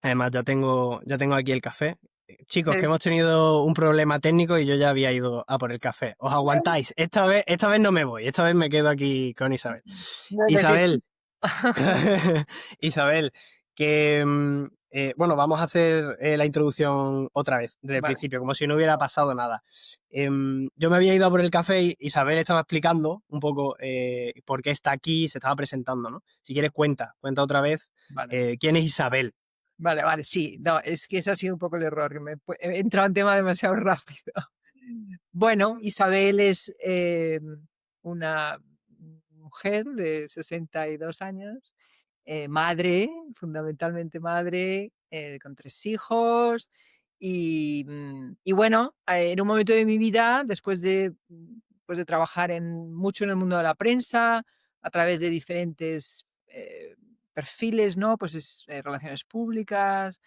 Además, ya tengo aquí el café. Chicos, que Eh, hemos tenido un problema técnico y yo ya había ido a por el café. ¿Os aguantáis? Esta vez no me voy, esta vez me quedo aquí con Isabel. Isabel, Necesito. Isabel, que bueno, vamos a hacer la introducción otra vez, desde el Vale, principio, como si no hubiera pasado nada. Yo me había ido a por el café y Isabel estaba explicando un poco por qué está aquí, se estaba presentando, ¿no? Si quieres, cuenta otra vez vale. quién es Isabel. Vale, sí. No, es que ese ha sido un poco el error, que he entrado en tema demasiado rápido. Bueno, Isabel es, una mujer de 62 años, madre, fundamentalmente madre, con 3 hijos y bueno, en un momento de mi vida, después de, pues de trabajar mucho en el mundo de la prensa, a través de diferentes, perfiles, ¿no? Pues relaciones públicas,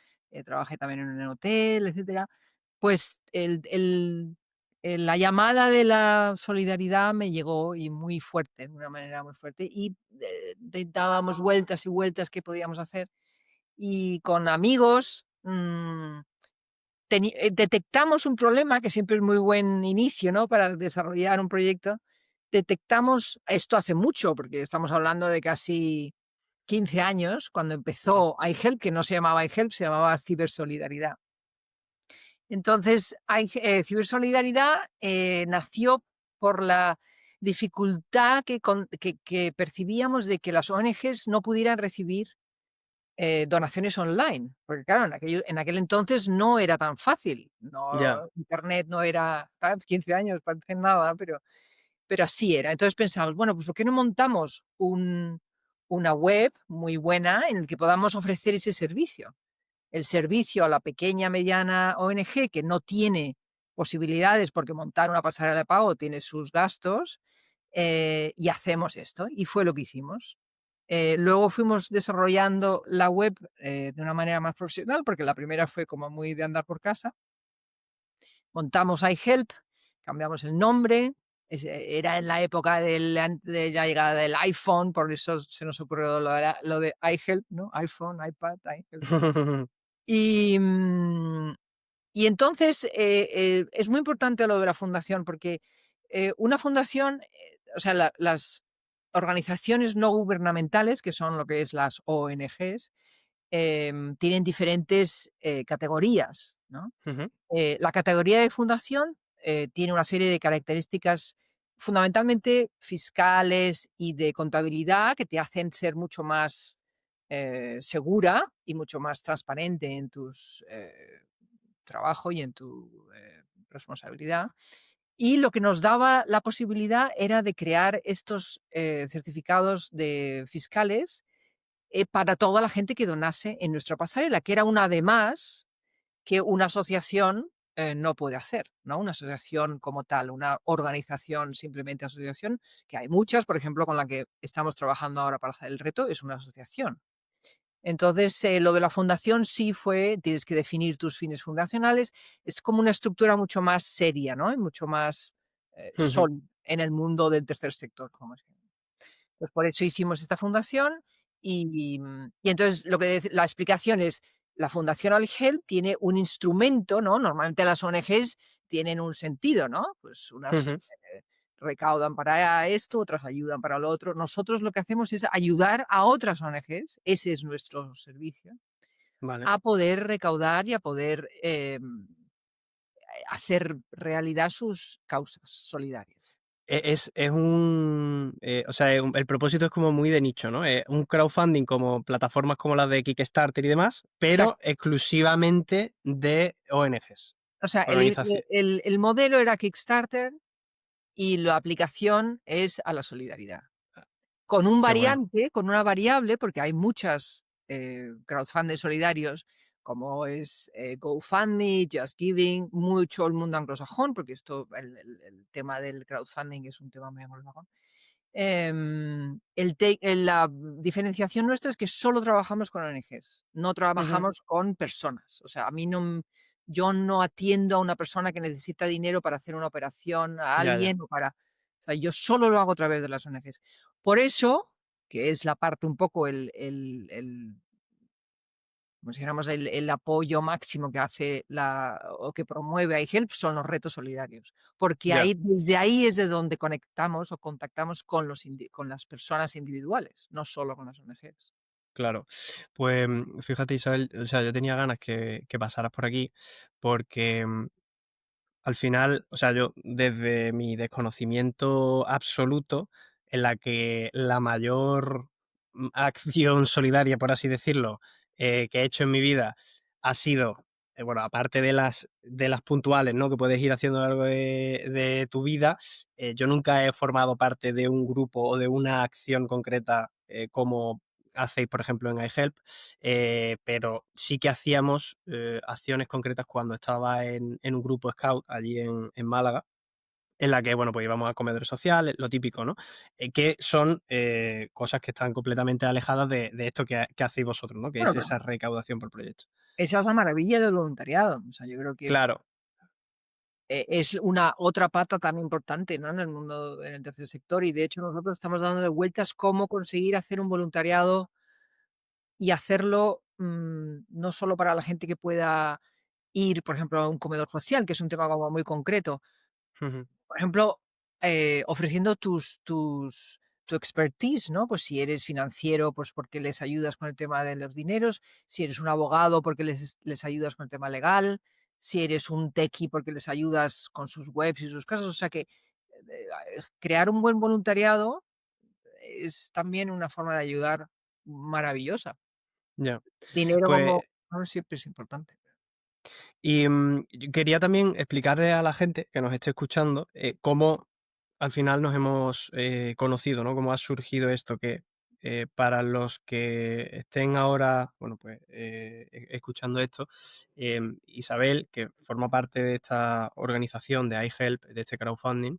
trabajé también en un hotel, etcétera. Pues la llamada de la solidaridad me llegó y muy fuerte, de una manera muy fuerte, y, dábamos vueltas y vueltas qué podíamos hacer. Y con amigos, detectamos un problema, que siempre es muy buen inicio, ¿no?, para desarrollar un proyecto. Detectamos esto hace mucho, porque estamos hablando de casi 15 años, cuando empezó iHelp, que no se llamaba iHelp, se llamaba Cibersolidaridad. Entonces, Cibersolidaridad nació por la dificultad que percibíamos de que las ONGs no pudieran recibir donaciones online, porque claro, en aquel entonces no era tan fácil, Ya. no, internet no era, 15 años, parece nada, pero así era. Entonces pensamos, bueno, pues ¿por qué no montamos una web muy buena en el que podamos ofrecer ese servicio? El servicio a la pequeña, mediana ONG que no tiene posibilidades, porque montar una pasarela de pago tiene sus gastos, y hacemos esto, y fue lo que hicimos. Luego fuimos desarrollando la web, de una manera más profesional, porque la primera fue como muy de andar por casa. Montamos iHelp, cambiamos el nombre, era en la época de la llegada del iPhone, por eso se nos ocurrió lo de iHelp, ¿no? iPhone, iPad, iHelp. Y, y entonces, es muy importante lo de la fundación, porque, una fundación, o sea, las organizaciones no gubernamentales, que son lo que es las ONGs, tienen diferentes, categorías, ¿no? Ujú, La categoría de fundación, tiene una serie de características fundamentalmente fiscales y de contabilidad que te hacen ser mucho más, segura y mucho más transparente en tus, trabajo y en tu, responsabilidad. Y lo que nos daba la posibilidad era de crear estos, certificados fiscales, para toda la gente que donase en nuestra pasarela, que era una de más que una asociación, no puede hacer, ¿no? Una asociación como tal, una organización, simplemente asociación, que hay muchas, por ejemplo, con la que estamos trabajando ahora para hacer el reto, es una asociación. Entonces, lo de la fundación sí fue, tienes que definir tus fines fundacionales, es como una estructura mucho más seria, ¿no? Y mucho más, ujú. sólida en el mundo del tercer sector, como es. Pues por eso hicimos esta fundación y entonces la explicación es, la Fundación All-Help tiene un instrumento, ¿no? Normalmente las ONGs tienen un sentido, ¿no? Pues unas, Ujú. recaudan para esto, otras ayudan para lo otro. Nosotros lo que hacemos es ayudar a otras ONGs, ese es nuestro servicio, Vale. a poder recaudar y a poder, hacer realidad sus causas solidarias. Es un. O sea, el propósito es como muy de nicho, ¿no? Es un crowdfunding como plataformas como las de Kickstarter y demás, pero Exacto. exclusivamente de ONGs. O sea, Organización. el modelo era Kickstarter y la aplicación es a la solidaridad. Qué bueno. Con una variable, porque hay muchas, crowdfunding solidarios, como es, GoFundMe, Just Giving, mucho el mundo anglosajón, porque esto, el tema del crowdfunding es un tema muy anglosajón. La diferenciación nuestra es que solo trabajamos con ONGs, no Ujú. trabajamos con personas. O sea, yo no atiendo a una persona que necesita dinero para hacer una operación, a Ya, ya. alguien o sea, yo solo lo hago a través de las ONGs. Por eso, que es la parte un poco como si dijéramos el apoyo máximo que hace o que promueve iHelp son los retos solidarios, porque Ya, desde ahí es de donde conectamos o contactamos con las personas individuales, no solo con las ONGs. claro. Pues fíjate, Isabel, o sea, yo tenía ganas que pasaras por aquí porque al final, o sea, yo desde mi desconocimiento absoluto, en la que la mayor acción solidaria, por así decirlo, que he hecho en mi vida ha sido, bueno, aparte de las puntuales, ¿no? Que puedes ir haciendo a lo largo de tu vida, yo nunca he formado parte de un grupo o de una acción concreta como hacéis, por ejemplo, en iHelp, pero sí que hacíamos acciones concretas cuando estaba en un grupo scout allí en Málaga, en la que, bueno, pues íbamos a comedores sociales, lo típico, ¿no? Que son cosas que están completamente alejadas de esto que hacéis vosotros, ¿no? Que Bueno, es esa recaudación por proyecto. esa es la maravilla del voluntariado. O sea, yo creo que Claro. es una otra pata tan importante, ¿no? En el mundo, en el tercer sector. Y de hecho, nosotros estamos dándole vueltas cómo conseguir hacer un voluntariado y hacerlo no solo para la gente que pueda ir, por ejemplo, a un comedor social, que es un tema como muy concreto. Ujú. Por ejemplo, ofreciendo tu expertise, ¿no? Pues si eres financiero, pues porque les ayudas con el tema de los dineros, si eres un abogado, porque les ayudas con el tema legal, si eres un techie, porque les ayudas con sus webs y sus cosas. O sea que crear un buen voluntariado es también una forma de ayudar maravillosa. Ya. Dinero como Pues no siempre es importante. y yo quería también explicarle a la gente que nos esté escuchando cómo al final nos hemos conocido, ¿no? Cómo ha surgido esto que para los que estén ahora, bueno, pues escuchando esto, Isabel, que forma parte de esta organización de iHelp, de este crowdfunding,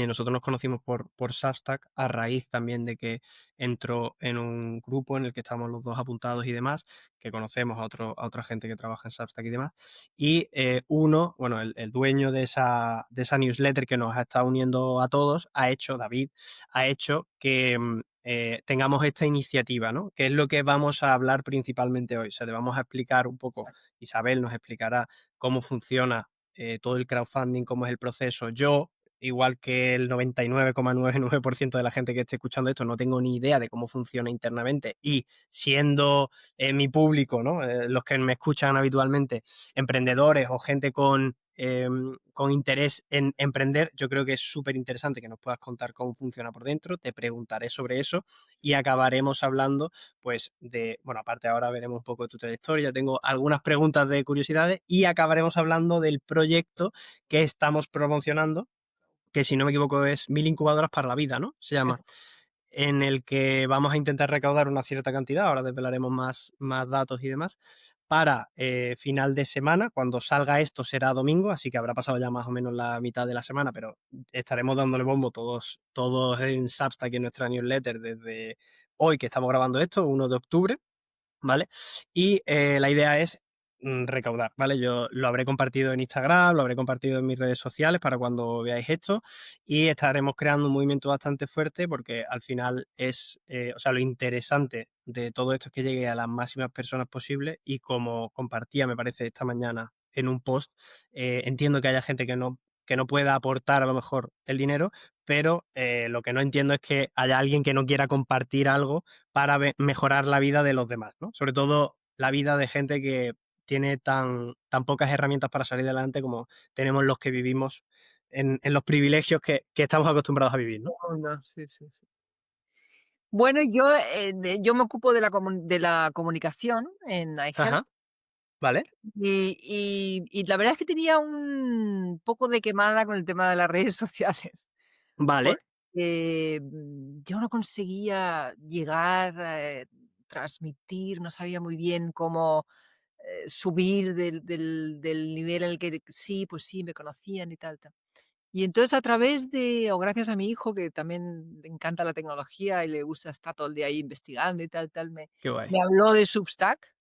nosotros nos conocimos por Substack a raíz también de que entró en un grupo en el que estamos los dos apuntados y demás, que conocemos a otra gente que trabaja en Substack y demás. Y uno, bueno, el dueño de esa newsletter que nos ha estado uniendo a todos, ha hecho, David, ha hecho que tengamos esta iniciativa, ¿no? Que es lo que vamos a hablar principalmente hoy. O sea, te vamos a explicar un poco, Exacto. Isabel nos explicará cómo funciona todo el crowdfunding, cómo es el proceso. Yo igual que el 99,99% de la gente que esté escuchando esto, no tengo ni idea de cómo funciona internamente. Y siendo mi público, ¿no? Los que me escuchan habitualmente, emprendedores o gente con interés en emprender, yo creo que es súper interesante que nos puedas contar cómo funciona por dentro. Te preguntaré sobre eso y acabaremos hablando, pues, bueno, aparte ahora veremos un poco de tu trayectoria. Tengo algunas preguntas de curiosidades y acabaremos hablando del proyecto que estamos promocionando, que si no me equivoco es 1000 incubadoras para la vida, ¿no? Se llama. Es En el que vamos a intentar recaudar una cierta cantidad, ahora desvelaremos más datos y demás, para final de semana. Cuando salga esto será domingo, así que habrá pasado ya más o menos la mitad de la semana, pero estaremos dándole bombo todos en Substack y en nuestra newsletter desde hoy que estamos grabando esto, 1 de octubre. ¿Vale? Y la idea es recaudar, ¿vale? Yo lo habré compartido en Instagram, lo habré compartido en mis redes sociales para cuando veáis esto y estaremos creando un movimiento bastante fuerte porque al final o sea, lo interesante de todo esto es que llegue a las máximas personas posibles y como compartía, me parece, esta mañana en un post, entiendo que haya gente que no pueda aportar a lo mejor el dinero, pero lo que no entiendo es que haya alguien que no quiera compartir algo para mejorar la vida de los demás, ¿no? Sobre todo la vida de gente que tiene tan pocas herramientas para salir adelante como tenemos los que vivimos en los privilegios que estamos acostumbrados a vivir, ¿no? no, sí, sí, sí. Bueno, yo me ocupo de la comunicación en iHelp Ajá, vale, y la verdad es que tenía un poco de quemada con el tema de las redes sociales, vale, porque, yo no conseguía llegar, transmitir, no sabía muy bien cómo, subir del nivel en el que sí, pues sí, me conocían y tal, tal. Y entonces a través o gracias a mi hijo, que también le encanta la tecnología y le gusta estar todo el día ahí investigando y tal, tal, qué guay, me habló de Substack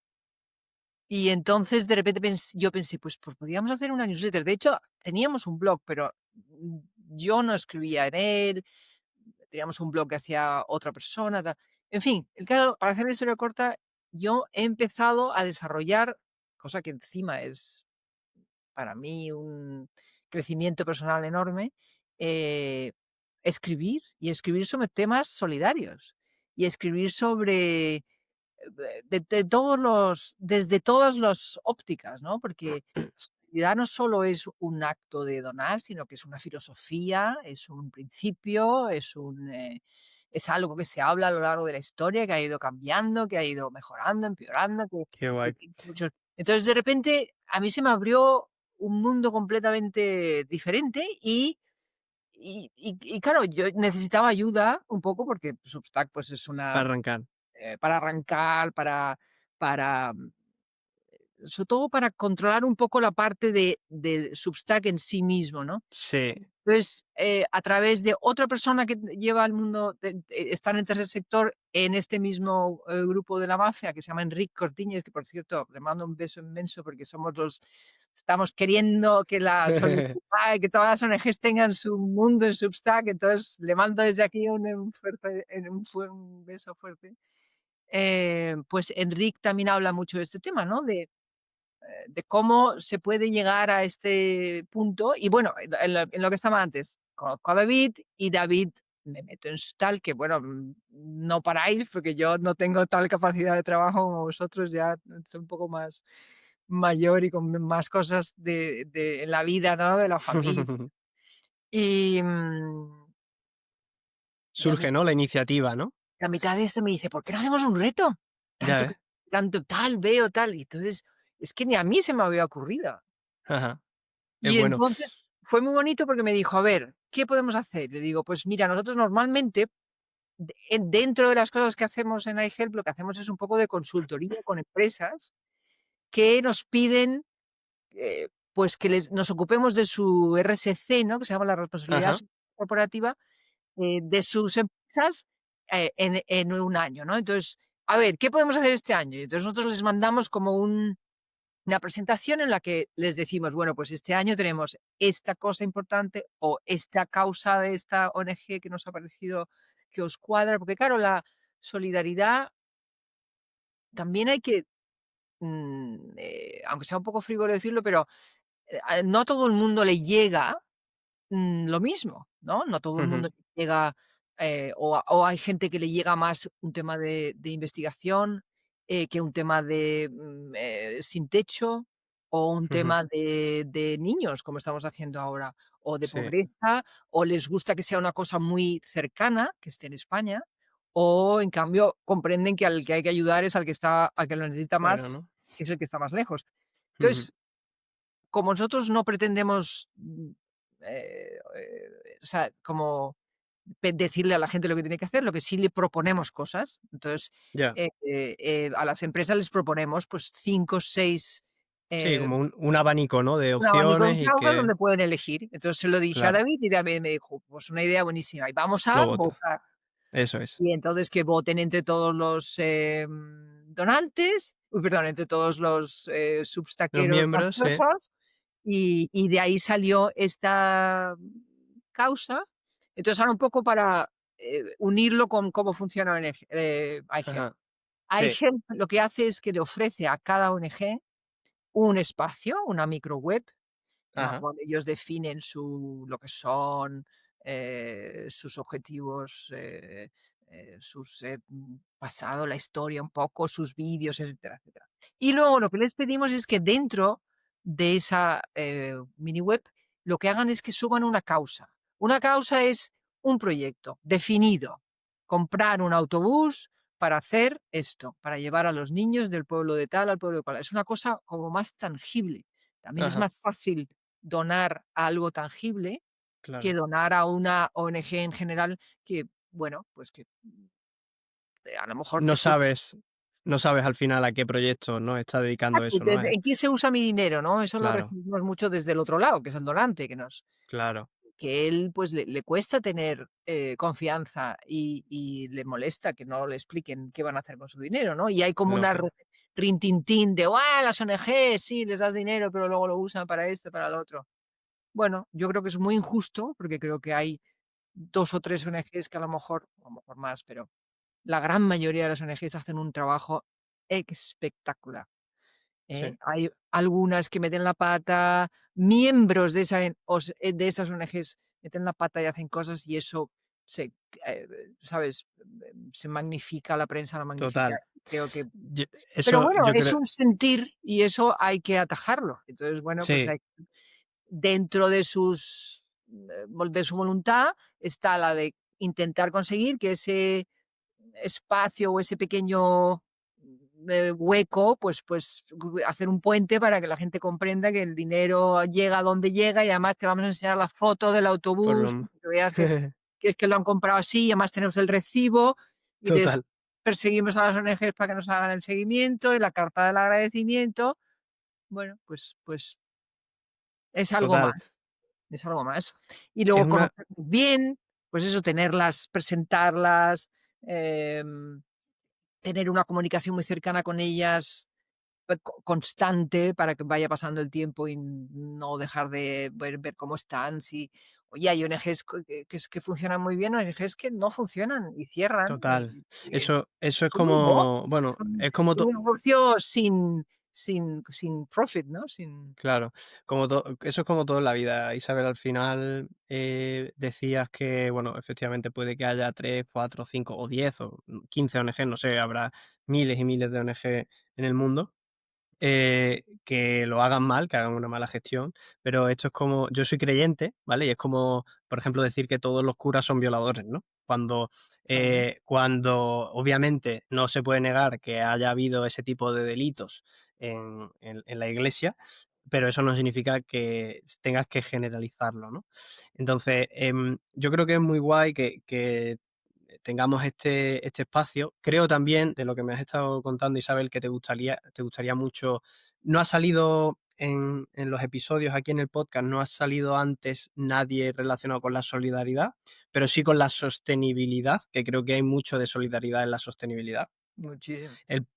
y entonces de repente yo pensé, pues podríamos hacer una newsletter. De hecho, teníamos un blog, pero yo no escribía en él, teníamos un blog que hacía otra persona, tal. En fin, el caso, para hacer la historia corta, yo he empezado a desarrollar, cosa que encima es para mí un crecimiento personal enorme, eh, escribir y escribir sobre temas solidarios y escribir sobre de todos los, desde todas las ópticas, ¿no? Porque la solidaridad no solo es un acto de donar, sino que es una filosofía, es un principio, es algo que se habla a lo largo de la historia, que ha ido cambiando, que ha ido mejorando, empeorando, Qué guay. que tiene muchos. Entonces, de repente, a mí se me abrió un mundo completamente diferente y claro, yo necesitaba ayuda un poco porque Substack, pues, es una, Para arrancar. para arrancar, para, sobre todo para controlar un poco la parte del Substack en sí mismo, ¿no? Sí. Entonces, a través de otra persona que lleva el mundo, está en el tercer sector, en este mismo grupo de la mafia, que se llama Enric Cortiñas, que por cierto, le mando un beso inmenso porque estamos queriendo que que todas las ONGs tengan su mundo en Substack, entonces le mando desde aquí un beso fuerte. Pues Enric también habla mucho de este tema, ¿no? De cómo se puede llegar a este punto. Y bueno, en lo que estaba antes, conozco a David y David me meto en su tal, que bueno, no paráis porque yo no tengo tal capacidad de trabajo como vosotros, ya soy un poco más mayor y con más cosas en la vida, ¿no? De la familia. Y, y a Surge, ¿no? La iniciativa, ¿no? la mitad de eso me dice, ¿por qué no hacemos un reto? Ya Tanto, ves. tanto tal, veo tal. Y entonces, es que ni a mí se me había ocurrido. Ajá. Es Y bueno. entonces fue muy bonito porque me dijo: "A ver, ¿qué podemos hacer?". Le digo: "Pues mira, nosotros normalmente, dentro de las cosas que hacemos en iHelp, lo que hacemos es un poco de consultoría con empresas que nos piden, pues que nos ocupemos de su RSC, ¿no?, que se llama la responsabilidad Ajá. social corporativa, de sus empresas, en un año, ¿no? Entonces, a ver, ¿qué podemos hacer este año? Y entonces nosotros les mandamos como una presentación en la que les decimos, bueno, pues este año tenemos esta cosa importante o esta causa de esta ONG que nos ha parecido que os cuadra, porque claro, la solidaridad también hay que, aunque sea un poco frívolo decirlo, pero no a todo el mundo le llega lo mismo, ¿no? No todo el Ujú, mundo llega, o hay gente que le llega más un tema de investigación, que un tema de, sin techo, o un ujú. tema de niños, como estamos haciendo ahora, o de Sí, pobreza, o les gusta que sea una cosa muy cercana, que esté en España, o en cambio comprenden que al que hay que ayudar es al que lo necesita fuera, más, ¿no? que es el que está más lejos. Ujú. Entonces, como nosotros no pretendemos, o sea, como decirle a la gente lo que tiene que hacer, lo que sí le proponemos cosas. Entonces, Ya. a las empresas les proponemos pues 5 o 6, Sí, eh, como un abanico, ¿no? De un abanico de opciones y causas que, donde pueden elegir. Entonces se lo dije a claro, David y David me dijo, pues una idea buenísima y vamos lo a votas. votar. Eso es. Y entonces que voten entre todos los donantes, uy, perdón, entre todos los Los substaqueros miembros, sí. graciosos y de ahí salió esta causa. Entonces, ahora un poco para, unirlo con cómo funciona ONG, iHelp. Ajá. Sí. iHelp lo que hace es que le ofrece a cada ONG un espacio, una microweb, en la Ajá. cual ellos definen lo que son, sus objetivos, sus, pasado, la historia un poco, sus vídeos, etcétera, etcétera. Y luego lo que les pedimos es que dentro de esa, mini web, lo que hagan es que suban una causa. Una causa es un proyecto definido, comprar un autobús para hacer esto, para llevar a los niños del pueblo de tal al pueblo de cual. Es una cosa como más tangible. También es Ajá. más fácil donar a algo tangible que Claro. donar a una ONG en general que, bueno, pues que a lo mejor No te cuesta. sabes no sabes al final a qué proyecto, ¿no? Está dedicando eso, ¿no? ¿En qué se usa mi dinero, no? Eso lo Claro, recibimos mucho desde el otro lado, que es el donante, claro, que él, pues, le cuesta tener, confianza y le molesta que no le expliquen qué van a hacer con su dinero, ¿no? Y hay como una lógico. rintintín de: "¡Ah, las ONGs! Sí, les das dinero, pero luego lo usan para esto, para lo otro". Bueno, yo creo que es muy injusto, porque creo que hay 2 o 3 ONGs que a lo mejor más, pero la gran mayoría de las ONGs hacen un trabajo espectacular. Sí, Hay algunas que meten la pata, miembros de de esas ONGs meten la pata y hacen cosas y eso se, eh, ¿sabes? Se magnifica, la prensa la magnifica. total. Creo que Yo pero eso bueno, yo es creo un sentir y eso hay que atajarlo. Entonces, bueno, pues sí, hay dentro de de su voluntad está la de intentar conseguir que ese espacio o ese pequeño, hueco, hacer un puente para que la gente comprenda que el dinero llega a donde llega y además te vamos a enseñar la foto del por autobús, lo para que veas que lo han comprado así, y además tenemos el recibo y les total, perseguimos a las ONGs para que nos hagan el seguimiento y la carta del agradecimiento. Bueno, pues es algo más, total. es algo más. Y Es luego una conocerlas bien, pues eso, tenerlas, presentarlas, em tener una comunicación muy cercana con ellas, constante, para que vaya pasando el tiempo y no dejar de ver cómo están. Si, oye, hay ONGs que funcionan muy bien, ONGs que no funcionan y cierran. total. Y Eso es son un negocio, como, bueno, es es como un negocio sin profit, ¿no? Sin claro, eso es como todo en la vida, Isabel. Al final decías que, bueno, efectivamente puede que haya 3, 4, 5 o 10 o 15 ONG, no sé, habrá miles y miles de ONG en el mundo, que lo hagan mal, que hagan una mala gestión, pero esto es como, yo soy creyente, ¿vale? Y es como, por ejemplo, decir que todos los curas son violadores, ¿no? claro, Cuando obviamente no se puede negar que haya habido ese tipo de delitos en la iglesia, pero eso no significa que tengas que generalizarlo, ¿no? Entonces, yo creo que es muy guay que tengamos este espacio. Creo también, de lo que me has estado contando, Isabel, que te gustaría mucho. No ha salido en los episodios aquí en el podcast, no ha salido antes nadie relacionado con la solidaridad, pero sí con la sostenibilidad, que creo que hay mucho de solidaridad en la sostenibilidad. muchísimo.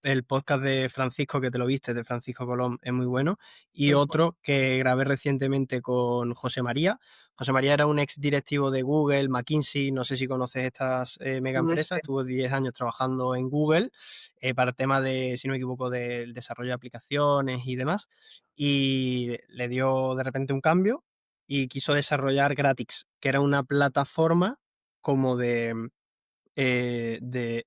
El podcast de Francisco, que te lo viste, de Francisco Colón, es muy bueno. Y Es bueno. otro que grabé recientemente con José María. José María era un ex directivo de Google, McKinsey, no sé si conoces estas mega Puede empresas, ser. estuvo 10 años trabajando en Google para el tema de, si no me equivoco, del desarrollo de aplicaciones y demás. Y le dio de repente un cambio y quiso desarrollar Gratix, que era una plataforma como de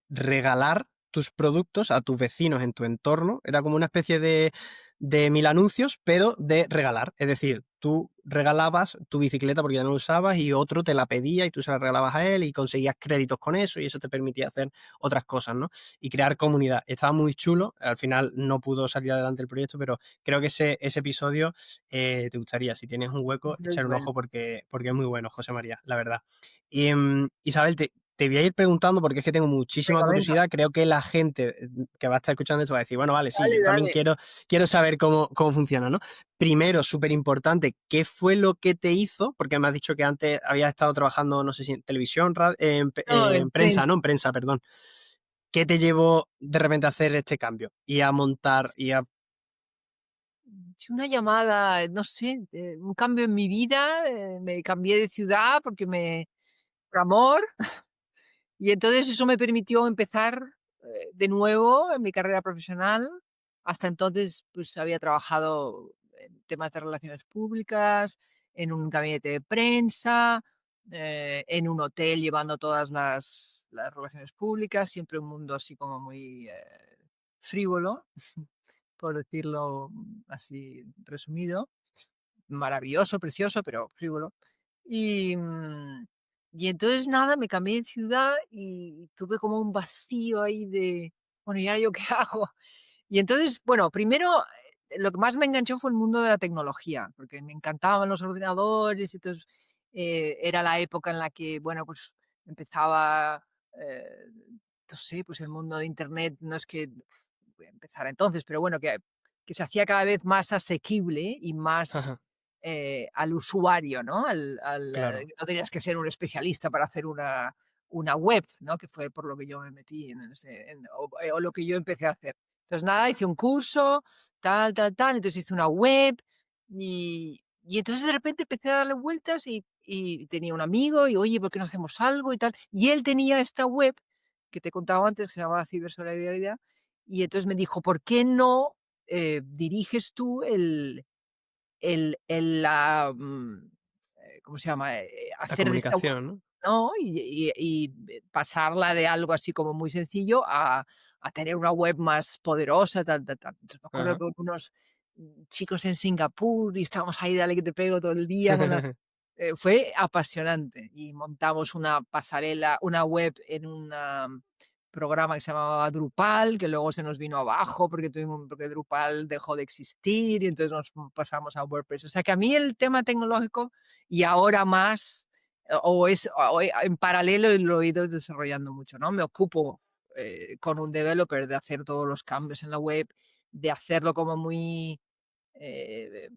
regalar tus productos a tus vecinos en tu entorno. Era como una especie de mil anuncios, pero de regalar. Es decir, tú regalabas tu bicicleta porque ya no la usabas y otro te la pedía y tú se la regalabas a él y conseguías créditos con eso y eso te permitía hacer otras cosas, ¿no? Y crear comunidad. Estaba muy chulo. Al final no pudo salir adelante el proyecto, pero creo que ese episodio te gustaría. Si tienes un hueco, Es echar un bueno. ojo porque es muy bueno, José María, la verdad. Y Isabel, te voy a ir preguntando porque es que tengo muchísima Venga, venga. curiosidad. Creo que la gente que va a estar escuchando esto va a decir, bueno, vale, sí, Dale, yo también dale. quiero saber cómo funciona, ¿no? Primero, súper importante, ¿qué fue lo que te hizo? Porque me has dicho que antes habías estado trabajando, no sé si en televisión, No, en en prensa, prensa. ¿no? En prensa, perdón. ¿Qué te llevó de repente a hacer este cambio y a montar y a... Una llamada, no sé, un cambio en mi vida, me cambié de ciudad por amor, y entonces eso me permitió empezar, de nuevo en mi carrera profesional. Hasta entonces, pues, había trabajado en temas de relaciones públicas, en un gabinete de prensa, en un hotel llevando todas las relaciones públicas, siempre un mundo así como muy, frívolo, por decirlo así resumido. Maravilloso, precioso, pero frívolo. Y, y entonces nada, me cambié de ciudad y tuve como un vacío ahí de, bueno, ¿y ahora yo qué hago? Y entonces, bueno, primero, lo que más me enganchó fue el mundo de la tecnología, porque me encantaban los ordenadores, y entonces era la época en la que, bueno, pues empezaba, eh, no sé, pues el mundo de Internet, no es que voy a empezar entonces, pero bueno, que se hacía cada vez más asequible y más al usuario, ¿no? Claro, No tenías que ser un especialista para hacer una web, ¿no? Que fue por lo que yo me metí o lo que yo empecé a hacer. Entonces, nada, hice un curso, tal, entonces hice una web y entonces de repente empecé a darle vueltas y tenía un amigo y, oye, ¿por qué no hacemos algo y tal? Y él tenía esta web que te contaba antes, que se llamaba Cibersolidaridad, Y entonces me dijo: "¿Por qué no, diriges tú la, ¿cómo se llama? La Hacer de esta web, comunicación, ¿no? ¿no? Y pasarla de algo así como muy sencillo a tener una web más poderosa, tal, tal, tal". Entonces, me acuerdo Ajá. con unos, chicos en Singapur y estábamos ahí, dale que te pego todo el día con las fue apasionante y montamos una pasarela, una web en un programa que se llamaba Drupal, que luego se nos vino abajo porque Drupal dejó de existir y entonces nos pasamos a WordPress. O sea que a mí el tema tecnológico y ahora más, en paralelo lo he ido desarrollando mucho, ¿no? Me ocupo, con un developer de hacer todos los cambios en la web, de hacerlo como eh,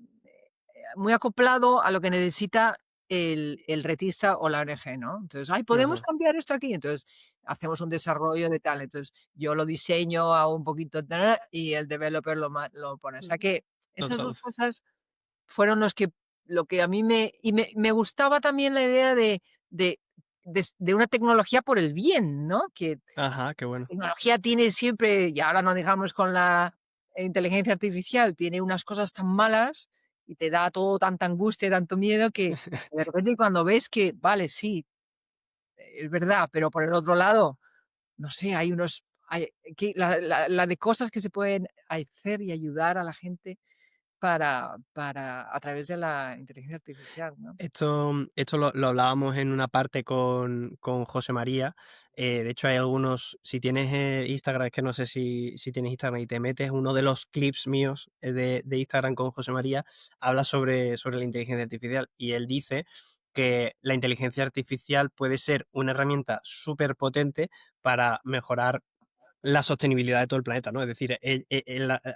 muy acoplado a lo que necesita el retista o la ONG, ¿no? Entonces: "Ay, ¿podemos Ajá. cambiar esto aquí?". Entonces, hacemos un desarrollo de tal. Entonces, yo lo diseño, hago un poquito y el developer lo pone. O sea que Lo esas 2 traduce. cosas fueron lo que a mí me gustaba también la idea de de una tecnología por el bien, ¿no? Que Ajá, qué la bueno. tecnología tiene siempre, y ahora no digamos con la inteligencia artificial, tiene unas cosas tan malas y te da todo tanta angustia y tanto miedo que de repente cuando ves que, vale, sí, es verdad, pero por el otro lado, no sé, hay la de cosas que se pueden hacer y ayudar a la gente para a través de la inteligencia artificial, ¿no? Esto lo hablábamos en una parte con José María. De hecho, hay algunos, si tienes Instagram, es que no sé si tienes Instagram y te metes, uno de los clips míos de Instagram con José María habla sobre la inteligencia artificial y él dice que la inteligencia artificial puede ser una herramienta súper potente para mejorar la sostenibilidad de todo el planeta, ¿no? Es decir,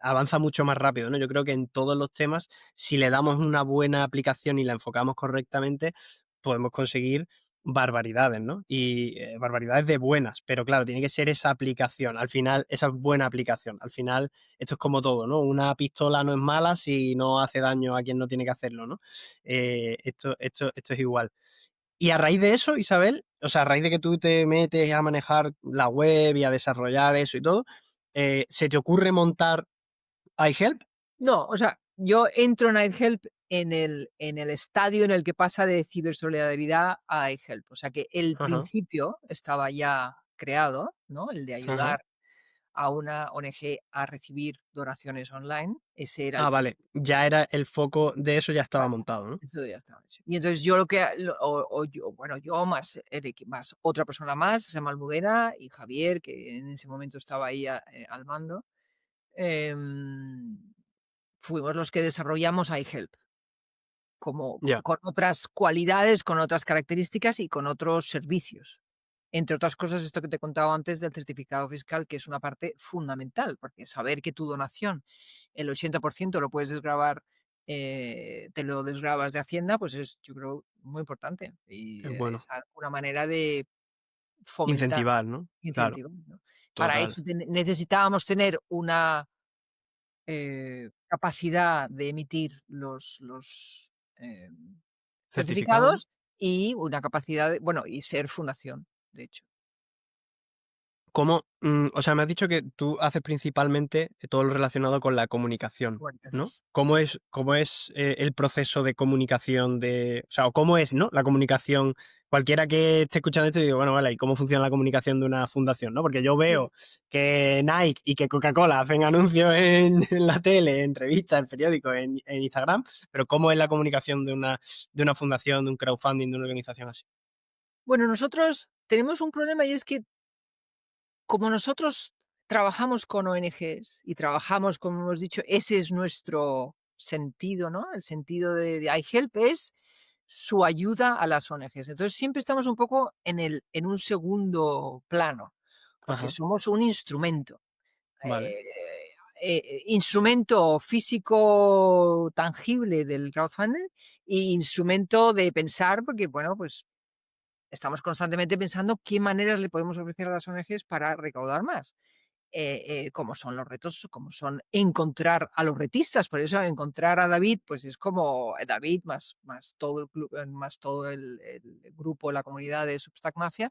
avanza mucho más rápido, ¿no? Yo creo que en todos los temas, si le damos una buena aplicación y la enfocamos correctamente, podemos conseguir barbaridades, ¿no? Y barbaridades de buenas, pero claro, tiene que ser esa aplicación, al final, esa buena aplicación. Al final, esto es como todo, ¿no? Una pistola no es mala si no hace daño a quien no tiene que hacerlo, ¿no? Esto es igual. Y a raíz de eso, Isabel, o sea, a raíz de que tú te metes a manejar la web y a desarrollar eso y todo, ¿se te ocurre montar iHelp? No, o sea, yo entro en iHelp en el estadio en el que pasa de cibersolidaridad a iHelp. O sea, que el Ajá, principio estaba ya creado, ¿no? El de ajá. ayudar a una ONG a recibir donaciones online. Ese era el Ah, vale, principio. ya era el foco de eso, ya estaba Vale, montado, ¿no? eso ya estaba hecho. Y entonces yo lo que o yo, bueno, yo más más otra persona más, se llama Almudena, y Javier, que en ese momento estaba ahí al mando, em, fuimos los que desarrollamos iHelp. Como Ya, con otras cualidades, con otras características y con otros servicios. Entre otras cosas, esto que te he contado antes del certificado fiscal, que es una parte fundamental, porque saber que tu donación, el 80% lo puedes desgravar, te lo desgravas de Hacienda, pues es, yo creo, muy importante y es es bueno. una manera de fomentar, Incentivar, ¿no? Claro, incentivar, ¿no? Para total. eso necesitábamos tener una capacidad de emitir Certificado, ¿no? certificados y una capacidad de, bueno, y ser fundación, de hecho. ¿Cómo? O sea, me has dicho que tú haces principalmente todo lo relacionado con la comunicación, Comunicación. ¿no? ¿Cómo es el proceso de comunicación o sea, o cómo es, ¿no? La comunicación, cualquiera que esté escuchando esto y digo, bueno, vale, ¿y cómo funciona la comunicación de una fundación, no? Porque yo Sí. veo que Nike y que Coca-Cola hacen anuncios en la tele, en revistas, en periódicos, en Instagram, pero ¿cómo es la comunicación de una fundación, de un crowdfunding, de una organización así? Bueno, nosotros tenemos un problema y es que como nosotros trabajamos con ONGs y trabajamos, como hemos dicho, ese es nuestro sentido, ¿no? El sentido de iHelp es su ayuda a las ONGs. Entonces siempre estamos un poco en un segundo plano, porque Ajá, somos un instrumento. vale, eh, Instrumento físico tangible del crowdfunding y instrumento de pensar, porque bueno, pues estamos constantemente pensando qué maneras le podemos ofrecer a las ONGs para recaudar más. Como son los retos, como son encontrar a los retistas, por eso encontrar a David, pues es como David más todo el club, más todo el grupo, la comunidad de Substack Mafia,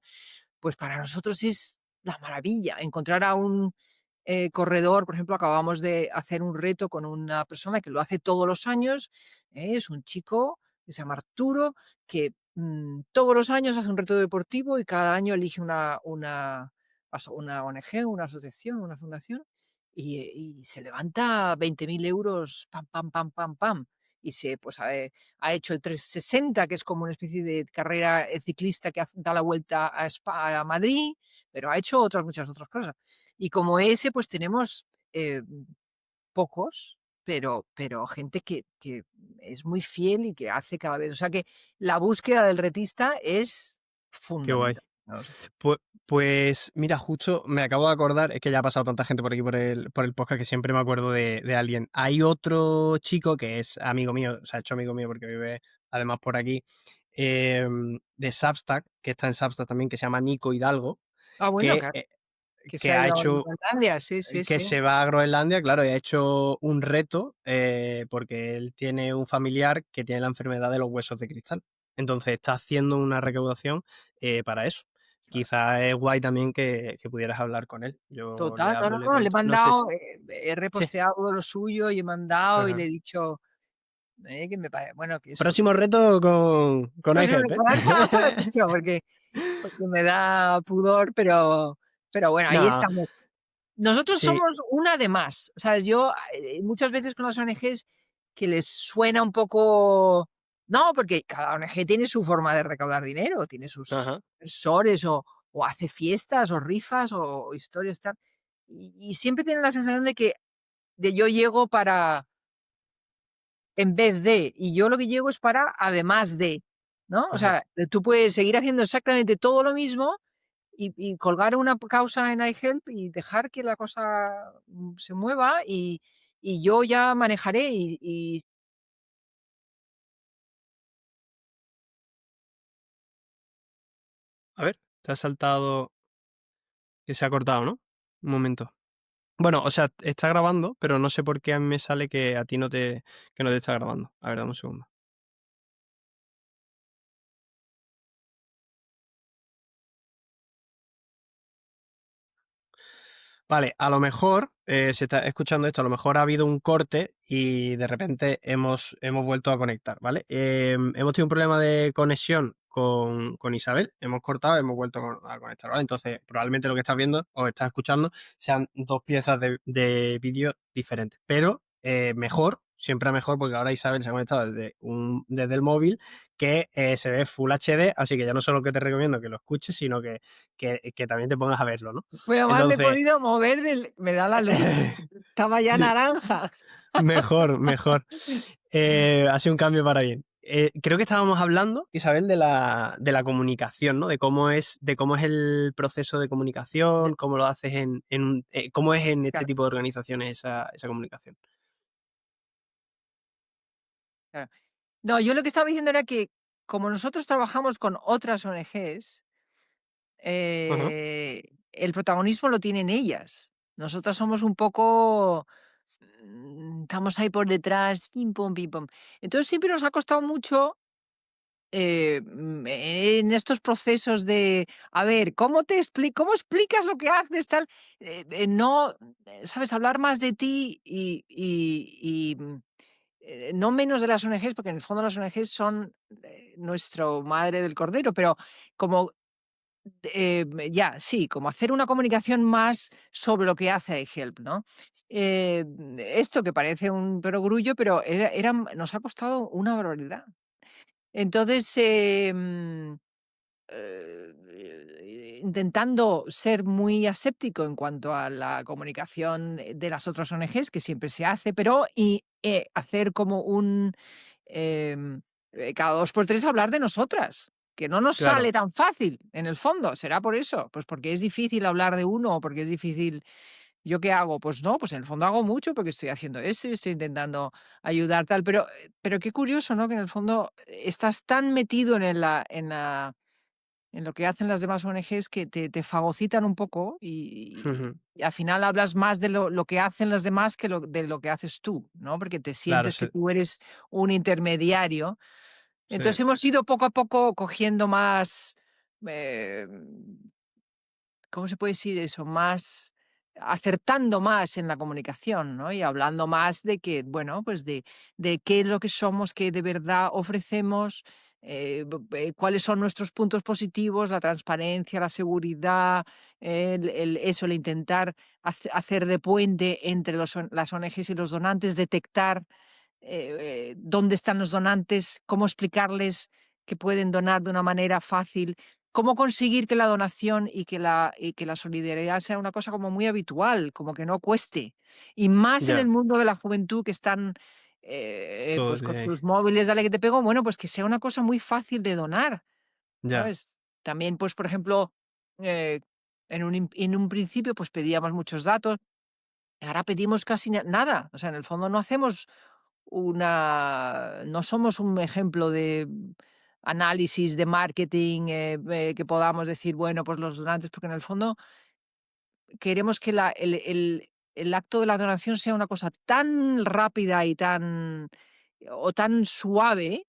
pues para nosotros es la maravilla encontrar a un corredor, por ejemplo, acabamos de hacer un reto con una persona que lo hace todos los años, es un chico que se llama Arturo, que todos los años hace un reto deportivo y cada año elige una ONG, una asociación, una fundación, y se levanta 20.000 euros, pam, pam, pam, pam, pam. Y pues, ha hecho el 360, que es como una especie de carrera ciclista que da la vuelta a Madrid, pero ha hecho muchas otras cosas. Y como ese, pues tenemos pocos, pero gente que es muy fiel y que hace cada vez. O sea que la búsqueda del retista es Qué guay. fundamental para nosotros. Pues, pues mira, justo me acabo de acordar, es que ya ha pasado tanta gente por aquí por el podcast que siempre me acuerdo de alguien. Hay otro chico que es amigo mío, se ha hecho amigo mío porque vive además por aquí, de Substack, que está en Substack también, que se llama Nico Hidalgo, Ah, bueno, que, claro, eh, que se que ha ha ido a hecho Groenlandia, sí, sí, que sí. se va a Groenlandia, claro, y ha hecho un reto porque él tiene un familiar que tiene la enfermedad de los huesos de cristal. Entonces está haciendo una recaudación para eso. Claro. Quizás es guay también que pudieras hablar con él. Yo le Total, no, hablo no, y le no, le he cuento. No sé mandado, si... he Sí, reposteado lo suyo y he mandado y le ajá. he dicho, que me parece, bueno, que eso, Próximo reto con próximo iHelp, ¿eh? recordar, eso no se lo he dicho porque me da pudor, pero bueno, ahí No, estamos. Nosotros sí, somos una de más, ¿sabes? Yo, muchas veces con las ONGs que les suena un poco no, porque cada ONG tiene su forma de recaudar dinero, tiene sus ajá. inversores o hace fiestas o rifas o historias tal, y siempre tienen la sensación de yo llego para en vez de, y yo lo que llego es para además de, ¿no? O Ajá. sea, tú puedes seguir haciendo exactamente todo lo mismo y colgar una causa en iHelp y dejar que la cosa se mueva y yo ya manejaré y A ver, te ha saltado que se ha cortado, ¿no? Un momento. Bueno, o sea, está grabando, pero no sé por qué a mí me sale que a ti que no te está grabando. A ver, dame un segundo. Vale, a lo mejor, si estás escuchando esto, a lo mejor ha habido un corte y de repente hemos vuelto a conectar, ¿vale? Hemos tenido un problema de conexión con Isabel, hemos cortado, hemos vuelto a conectar, ¿vale? Entonces, probablemente lo que estás viendo o estás escuchando sean dos piezas de vídeo diferentes, pero mejor, siempre mejor, porque ahora Isabel se ha conectado desde el móvil que se ve Full HD, así que ya no solo que te recomiendo que lo escuches, sino que también te pongas a verlo, ¿no? bueno, además me he Entonces, podido mover me da la luz, estaba ya naranja. mejor, mejor. Ha sido un cambio para bien. Creo que estábamos hablando, Isabel, de la comunicación, ¿no? De cómo es el proceso de comunicación, cómo lo haces cómo es en este Claro, tipo de organizaciones esa comunicación. claro. No, yo lo que estaba diciendo era que como nosotros trabajamos con otras ONGs, Ajá, el protagonismo lo tienen ellas. Nosotras somos un poco, estamos ahí por detrás, pim, pum, pim, pum. Entonces siempre nos ha costado mucho en estos procesos de, a ver, ¿cómo explicas lo que haces, tal? No, ¿sabes? Hablar más de ti y no menos de las ONGs, porque en el fondo las ONGs son nuestro madre del cordero, pero como ya, sí, como hacer una comunicación más sobre lo que hace iHelp, ¿no? Esto que parece un perogrullo, pero nos ha costado una barbaridad. Entonces, intentando ser muy aséptico en cuanto a la comunicación de las otras ONGs, que siempre se hace, pero hacer como cada 2 por 3 hablar de nosotras, que no nos claro. sale tan fácil, en el fondo, ¿será por eso? Pues porque es difícil hablar de uno o porque es difícil ¿yo qué hago? Pues no, pues en el fondo hago mucho porque estoy haciendo esto y estoy intentando ayudar tal, pero qué curioso, ¿no? Que en el fondo estás tan metido en lo que hacen las demás ONGs que te fagocitan un poco Ujú, y al final hablas más de lo que hacen las demás que de lo que haces tú, ¿no? Porque te claro, sientes que sí, tú eres un intermediario. sí, Entonces hemos ido poco a poco cogiendo más, eh, ¿cómo se puede decir eso? Más acertando más en la comunicación, ¿no? Y hablando más de que, bueno, pues de qué es lo que somos, qué de verdad ofrecemos, cuáles son nuestros puntos positivos, la transparencia, la seguridad, el intentar hacer de puente entre las ONGs y los donantes, detectar dónde están los donantes, cómo explicarles que pueden donar de una manera fácil, cómo conseguir que la donación y que la solidaridad sea una cosa como muy habitual, como que no cueste. Y más en el Ya, mundo de la juventud que están todo pues de con ahí. sus móviles, dale que te pego, bueno, pues que sea una cosa muy fácil de donar, Ya, ¿sabes? También, pues, por ejemplo, eh, en un principio, pues pedíamos muchos datos, ahora pedimos casi nada. O sea, en el fondo no somos un ejemplo de análisis de marketing, que podamos decir, bueno, pues los donantes, porque en el fondo queremos que el acto de la donación sea una cosa tan rápida y tan suave,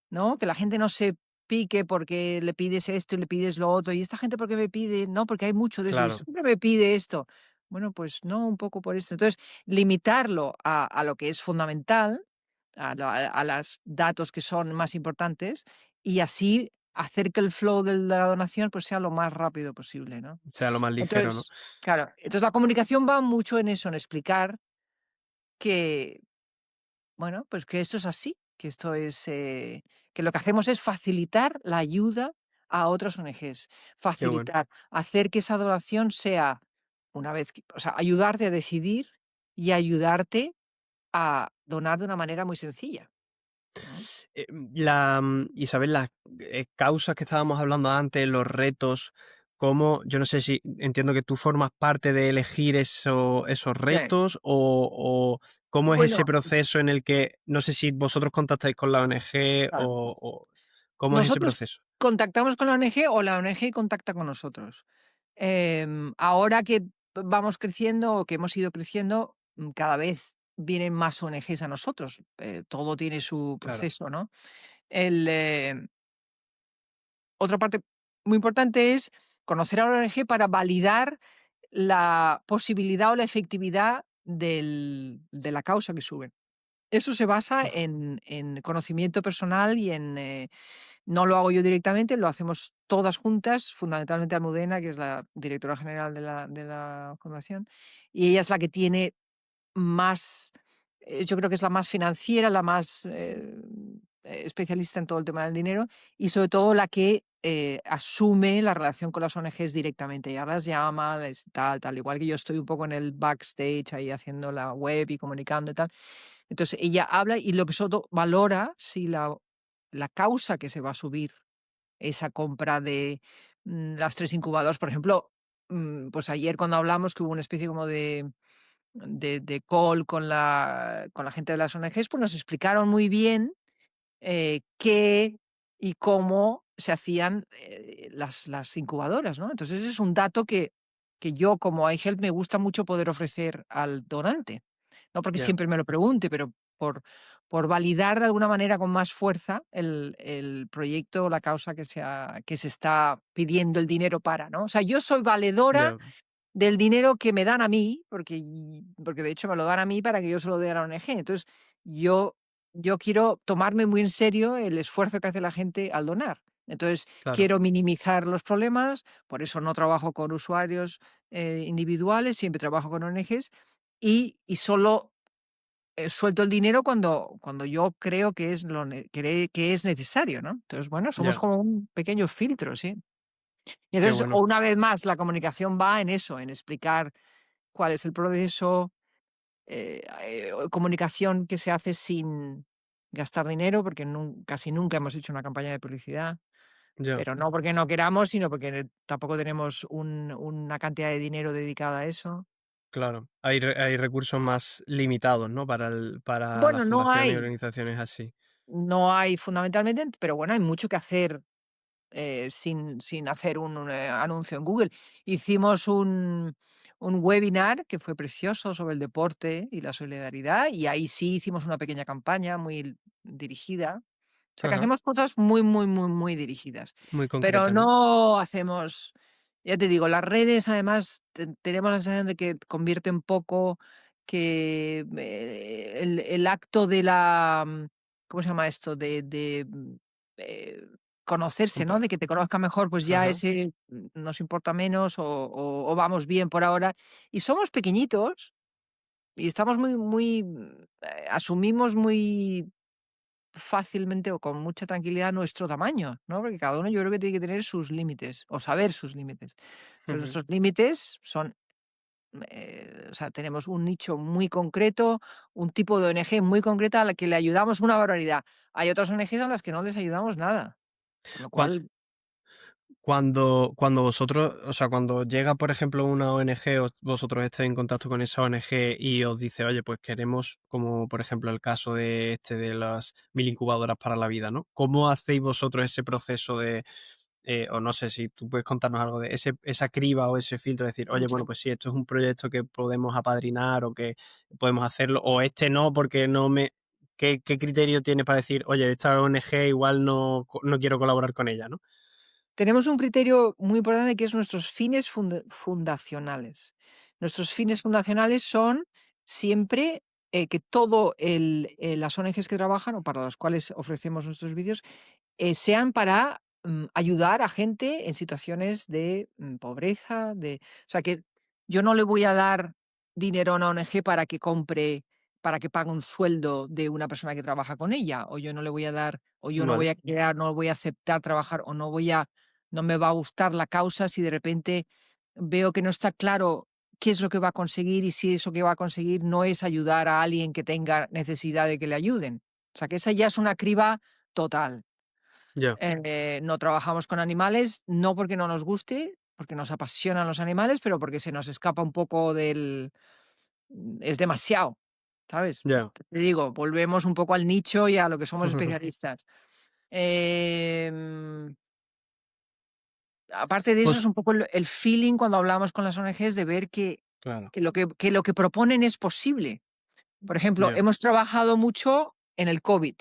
¿no? Que la gente no se pique porque le pides esto y le pides lo otro. ¿Y esta gente por qué me pide? No, porque hay mucho de eso. Y claro, siempre me pide esto. Bueno, pues no, un poco por esto. Entonces, limitarlo a lo que es fundamental, a los datos que son más importantes, y así hacer que el flow de la donación pues sea lo más rápido posible, ¿no? sea lo más ligero, ¿no? Entonces, claro, entonces la comunicación va mucho en eso, en explicar que, bueno, pues que esto es así, que esto es, que lo que hacemos es facilitar la ayuda a otras ONGs, Qué bueno. facilitar, hacer que esa donación sea una vez, o sea, ayudarte a decidir y ayudarte a donar de una manera muy sencilla, ¿no? Isabel, las causas que estábamos hablando antes, los retos, cómo, yo no sé si entiendo que tú formas parte de elegir esos Sí. retos o cómo es ese Bueno, proceso en el que, no sé si vosotros contactáis con la ONG claro. o cómo es ese Nosotros proceso. contactamos con la ONG o la ONG contacta con nosotros. Ahora que vamos creciendo o que hemos ido creciendo, cada vez vienen más ONGs a nosotros. Todo tiene su Claro, proceso, ¿no? El, Otra parte muy importante es conocer a la ONG para validar la posibilidad o la efectividad de la causa que suben. Eso se basa ajá, en conocimiento personal y no lo hago yo directamente, lo hacemos todas juntas, fundamentalmente Almudena, que es la directora general de la fundación, y ella es la que tiene más, yo creo que es la más financiera, la más especialista en todo el tema del dinero y sobre todo la que asume la relación con las ONGs directamente. Ella las llama, tal, igual que yo estoy un poco en el backstage ahí haciendo la web y comunicando y tal. Entonces ella habla y lo que sobre todo valora si la causa que se va a subir, esa compra de las 3 incubadoras, por ejemplo, pues ayer cuando hablamos que hubo una especie como de call con la gente de las ONGs, pues nos explicaron muy bien qué y cómo se hacían las incubadoras, ¿no? Entonces, ese es un dato que yo como iHelp me gusta mucho poder ofrecer al donante. No porque ya, siempre me lo pregunte, pero por validar de alguna manera con más fuerza el proyecto o la causa que se está pidiendo el dinero para, ¿no? O sea, yo soy valedora ya, del dinero que me dan a mí, porque de hecho me lo dan a mí para que yo se lo dé a la ONG. Entonces, yo yo quiero tomarme muy en serio el esfuerzo que hace la gente al donar. Entonces, claro, quiero minimizar los problemas, por eso no trabajo con usuarios, individuales, siempre trabajo con ONGs y solo, suelto el dinero cuando yo creo que es necesario, ¿no? Entonces, bueno, somos ya, como un pequeño filtro, sí. Y qué entonces, o bueno, una vez más, la comunicación va en eso, en explicar cuál es el proceso, comunicación que se hace sin gastar dinero, porque casi nunca hemos hecho una campaña de publicidad, ya. pero no porque no queramos, sino porque tampoco tenemos una cantidad de dinero dedicada a eso. Claro, hay recursos más limitados, ¿no? Para las Bueno, no fundaciones y hay, organizaciones así. no hay fundamentalmente, pero bueno, hay mucho que hacer sin hacer un anuncio en Google. Hicimos un webinar que fue precioso sobre el deporte y la solidaridad y ahí sí hicimos una pequeña campaña muy dirigida. O sea, que Ajá, hacemos cosas muy, muy, muy, muy dirigidas, muy pero concretas, ¿no? no hacemos, Ya te digo, las redes además tenemos la sensación de que convierte un poco que el acto de la, ¿cómo se llama esto? Eh, conocerse, ¿no? Compa De que te conozca mejor, pues ya ajá, ese nos importa menos o vamos bien por ahora. Y somos pequeñitos y estamos asumimos muy fácilmente o con mucha tranquilidad nuestro tamaño, ¿no? Porque cada uno yo creo que tiene que tener sus límites o saber sus límites. Entonces, ujú. nuestros límites son, o sea, tenemos un nicho muy concreto, un tipo de ONG muy concreta a la que le ayudamos una barbaridad. Hay otras ONGs a las que no les ayudamos nada, con lo Cuan cual cuando vosotros, o sea, cuando llega, por ejemplo, una ONG, o vosotros estáis en contacto con esa ONG y os dice: "Oye, pues queremos", como por ejemplo el caso de las 1000 incubadoras para la vida, ¿no? ¿Cómo hacéis vosotros ese proceso de, o no sé si tú puedes contarnos algo de esa criba o ese filtro, de decir: "Oye, bueno, mucho. pues sí, esto es un proyecto que podemos apadrinar o que podemos hacerlo", o este no, porque no me ¿qué criterio tienes para decir: "Oye, esta ONG igual no quiero colaborar con ella", ¿no? Tenemos un criterio muy importante que es nuestros fines fundacionales. Nuestros fines fundacionales son siempre que todo las ONGs que trabajan o para las cuales ofrecemos nuestros servicios sean para ayudar a gente en situaciones de pobreza, o sea, que yo no le voy a dar dinero a una ONG para que compre, para que pague un sueldo de una persona que trabaja con ella, o yo no le voy a dar, o yo no voy Vale, a crear, no voy a aceptar trabajar, o no me va a gustar la causa si de repente veo que no está claro qué es lo que va a conseguir y si eso que va a conseguir no es ayudar a alguien que tenga necesidad de que le ayuden. O sea, que esa ya es una criba total. ya, No trabajamos con animales, no porque no nos guste, porque nos apasionan los animales, pero porque se nos escapa un poco es demasiado, ¿sabes? ya. Te digo, volvemos un poco al nicho y a lo que somos especialistas. Em, aparte de eso, Pues es un poco el feeling cuando hablamos con las ONGs de ver claro, que lo que proponen es posible. Por ejemplo, ya, hemos trabajado mucho en el COVID,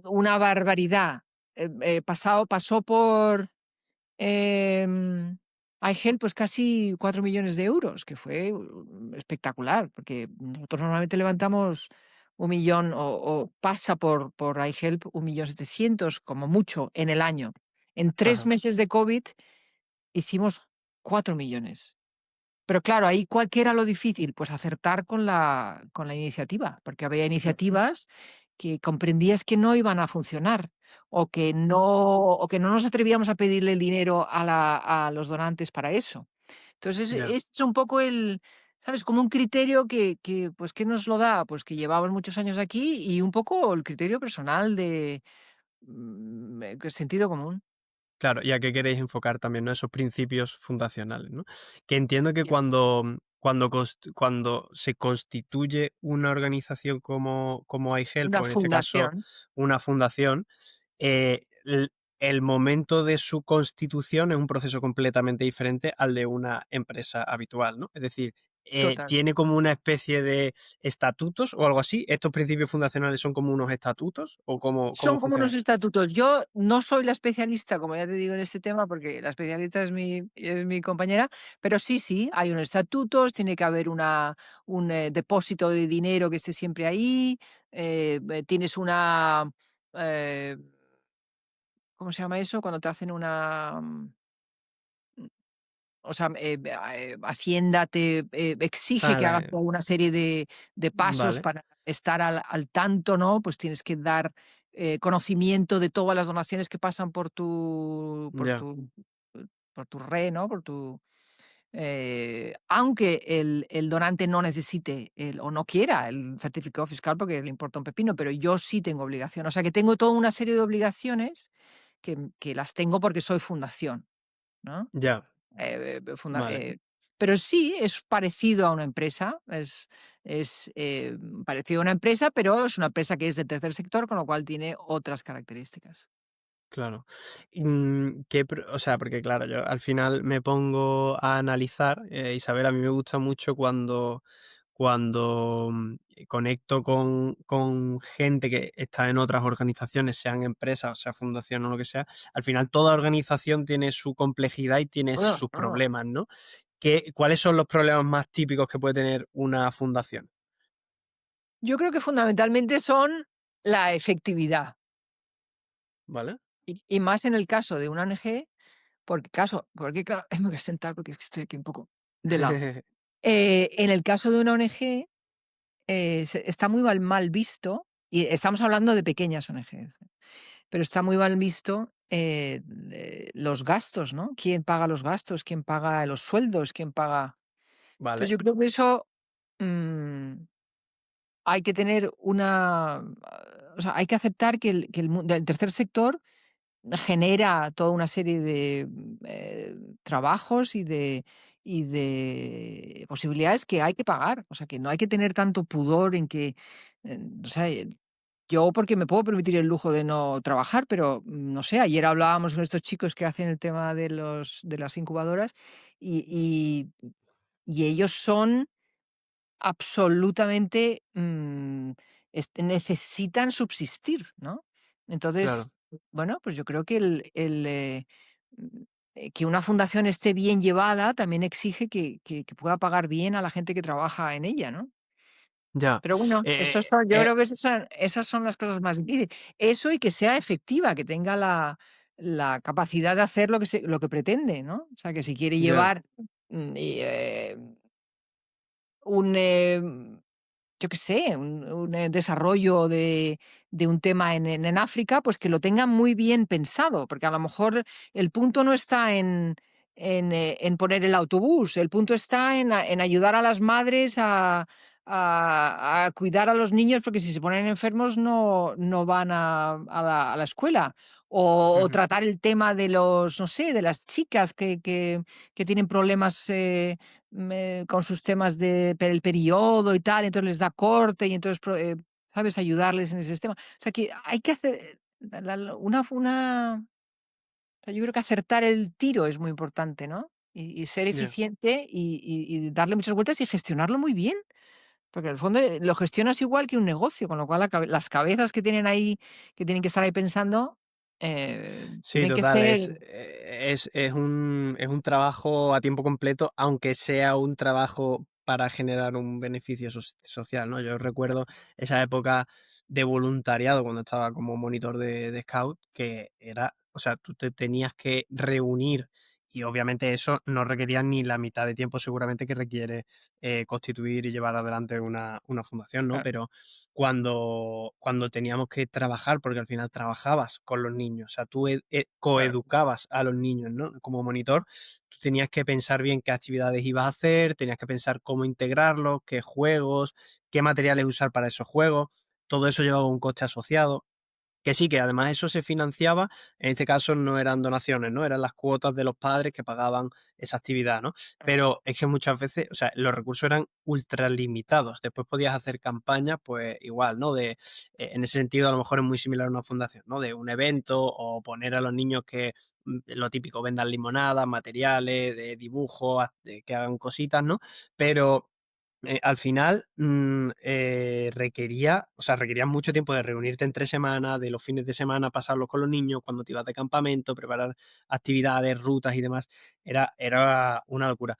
una barbaridad. Pasó por iHelp, pues casi 4 millones de euros, que fue espectacular, porque nosotros normalmente levantamos 1 millón o pasa por iHelp 1.700.000 como mucho en el año. En tres ajá, meses de COVID hicimos 4 millones. Pero claro, ahí, ¿cuál que era lo difícil? Pues acertar con la iniciativa, porque había iniciativas que comprendías que no iban a funcionar o que no nos atrevíamos a pedirle el dinero a los donantes para eso. Entonces, ya. es un poco ¿sabes? Como un criterio pues, ¿qué nos lo da? Pues que llevamos muchos años aquí y un poco el criterio personal de sentido común. Claro, y a qué queréis enfocar también, ¿no? Esos principios fundacionales, ¿no? Que entiendo que Ya. cuando se constituye una organización como iHelp, Una o en este caso fundación, una fundación, el momento de su constitución es un proceso completamente diferente al de una empresa habitual, ¿no? Es decir, total. ¿tiene como una especie de estatutos o algo así? ¿Estos principios fundacionales son como unos estatutos o cómo Son como funciona unos eso? estatutos. Yo no soy la especialista, como ya te digo, en este tema, porque la especialista es mi compañera, pero sí, sí, hay unos estatutos, tiene que haber un depósito de dinero que esté siempre ahí, tienes eh, ¿cómo se llama eso? Cuando te hacen o sea, Hacienda te exige Ah, que hagas toda una serie de pasos vale, para estar al tanto, ¿no? Pues tienes que dar conocimiento de todas las donaciones que pasan ya, por tu red, ¿no? Aunque el donante no necesite o no quiera el certificado fiscal porque le importa un pepino, pero yo sí tengo obligación. O sea que tengo toda una serie de obligaciones que las tengo porque soy fundación, ¿no? ya, Funda vale, pero sí, es parecido a una empresa, parecido a una empresa, pero es una empresa que es del tercer sector, con lo cual tiene otras características. claro. O sea, porque claro, yo al final me pongo a analizar, Isabel, a mí me gusta mucho cuando conecto con gente que está en otras organizaciones, sean empresas, o sea fundaciones o lo que sea, al final toda organización tiene su complejidad y tiene sus problemas, ¿no? ¿Cuáles son los problemas más típicos que puede tener una fundación? Yo creo que fundamentalmente son la efectividad, ¿Vale? y más en el caso de una ONG, porque claro, me voy a sentar porque es que estoy aquí un poco de lado. En el caso de una ONG, está muy mal visto, y estamos hablando de pequeñas ONGs, pero está muy mal visto, los gastos, ¿no? ¿Quién paga los gastos? ¿Quién paga los sueldos? ¿Quién paga? Entonces, Vale, yo creo que eso, mm, hay que tener o sea, hay que aceptar que el tercer sector genera toda una serie de, trabajos y de posibilidades que hay que pagar. O sea, que no hay que tener tanto pudor en que, o sea, yo porque me puedo permitir el lujo de no trabajar, pero, no sé, ayer hablábamos con estos chicos que hacen el tema de las incubadoras y y ellos son absolutamente, necesitan subsistir, ¿no? claro. Entonces, bueno, pues yo creo que mm, que una fundación esté bien llevada también exige que pueda pagar bien a la gente que trabaja en ella, ¿no? Ya. Pero bueno, Eh, yo eh, creo que esas son las cosas más difíciles. Eso y que sea efectiva, que tenga la capacidad de hacer lo que pretende, ¿no? O sea, que si quiere ya. llevar, y, un, yo qué sé, un desarrollo de un tema en África, pues que lo tengan muy bien pensado, porque a lo mejor el punto no está en poner el autobús, el punto está en ayudar a las madres a cuidar a los niños, porque si se ponen enfermos no van a la escuela. O Ujú. tratar el tema de los, no sé, de las chicas que tienen problemas, con sus temas el periodo y tal, entonces les da corte y entonces, ¿sabes? Ayudarles en ese sistema. O sea, que hay que hacer, o sea, yo creo que acertar el tiro es muy importante, ¿no? Y ser Ya. eficiente y darle muchas vueltas y gestionarlo muy bien, porque en el fondo, lo gestionas igual que un negocio, con lo cual las cabezas que tienen ahí, que tienen que estar ahí pensando, Sí, tienen que total, ser. es un trabajo a tiempo completo, aunque sea un trabajo para generar un beneficio social, ¿no? Yo recuerdo esa época de voluntariado cuando estaba como monitor de Scout, que era, o sea, tú te tenías que reunir y obviamente eso no requería ni la mitad de tiempo seguramente que requiere constituir y llevar adelante una fundación, ¿no? Claro, Pero cuando teníamos que trabajar, porque al final trabajabas con los niños, o sea, tú claro, coeducabas a los niños, ¿no? Como monitor, tú tenías que pensar bien qué actividades ibas a hacer, tenías que pensar cómo integrarlos, qué juegos, qué materiales usar para esos juegos, todo eso llevaba un coste asociado. Que sí, que además eso se financiaba, en este caso no eran donaciones, ¿no? Eran las cuotas de los padres que pagaban esa actividad, ¿no? claro, Pero es que muchas veces, o sea, los recursos eran ultralimitados. Después podías hacer campañas, pues igual, ¿no? En ese sentido, a lo mejor es muy similar a una fundación, ¿no? De un evento o poner a los niños que, lo típico, vendan limonadas, materiales, de dibujo, de que hagan cositas, ¿no? Pero al final requería mucho tiempo de reunirte entre semanas, de los fines de semana pasarlos con los niños, cuando te ibas de campamento, preparar actividades, rutas y demás. Era una locura.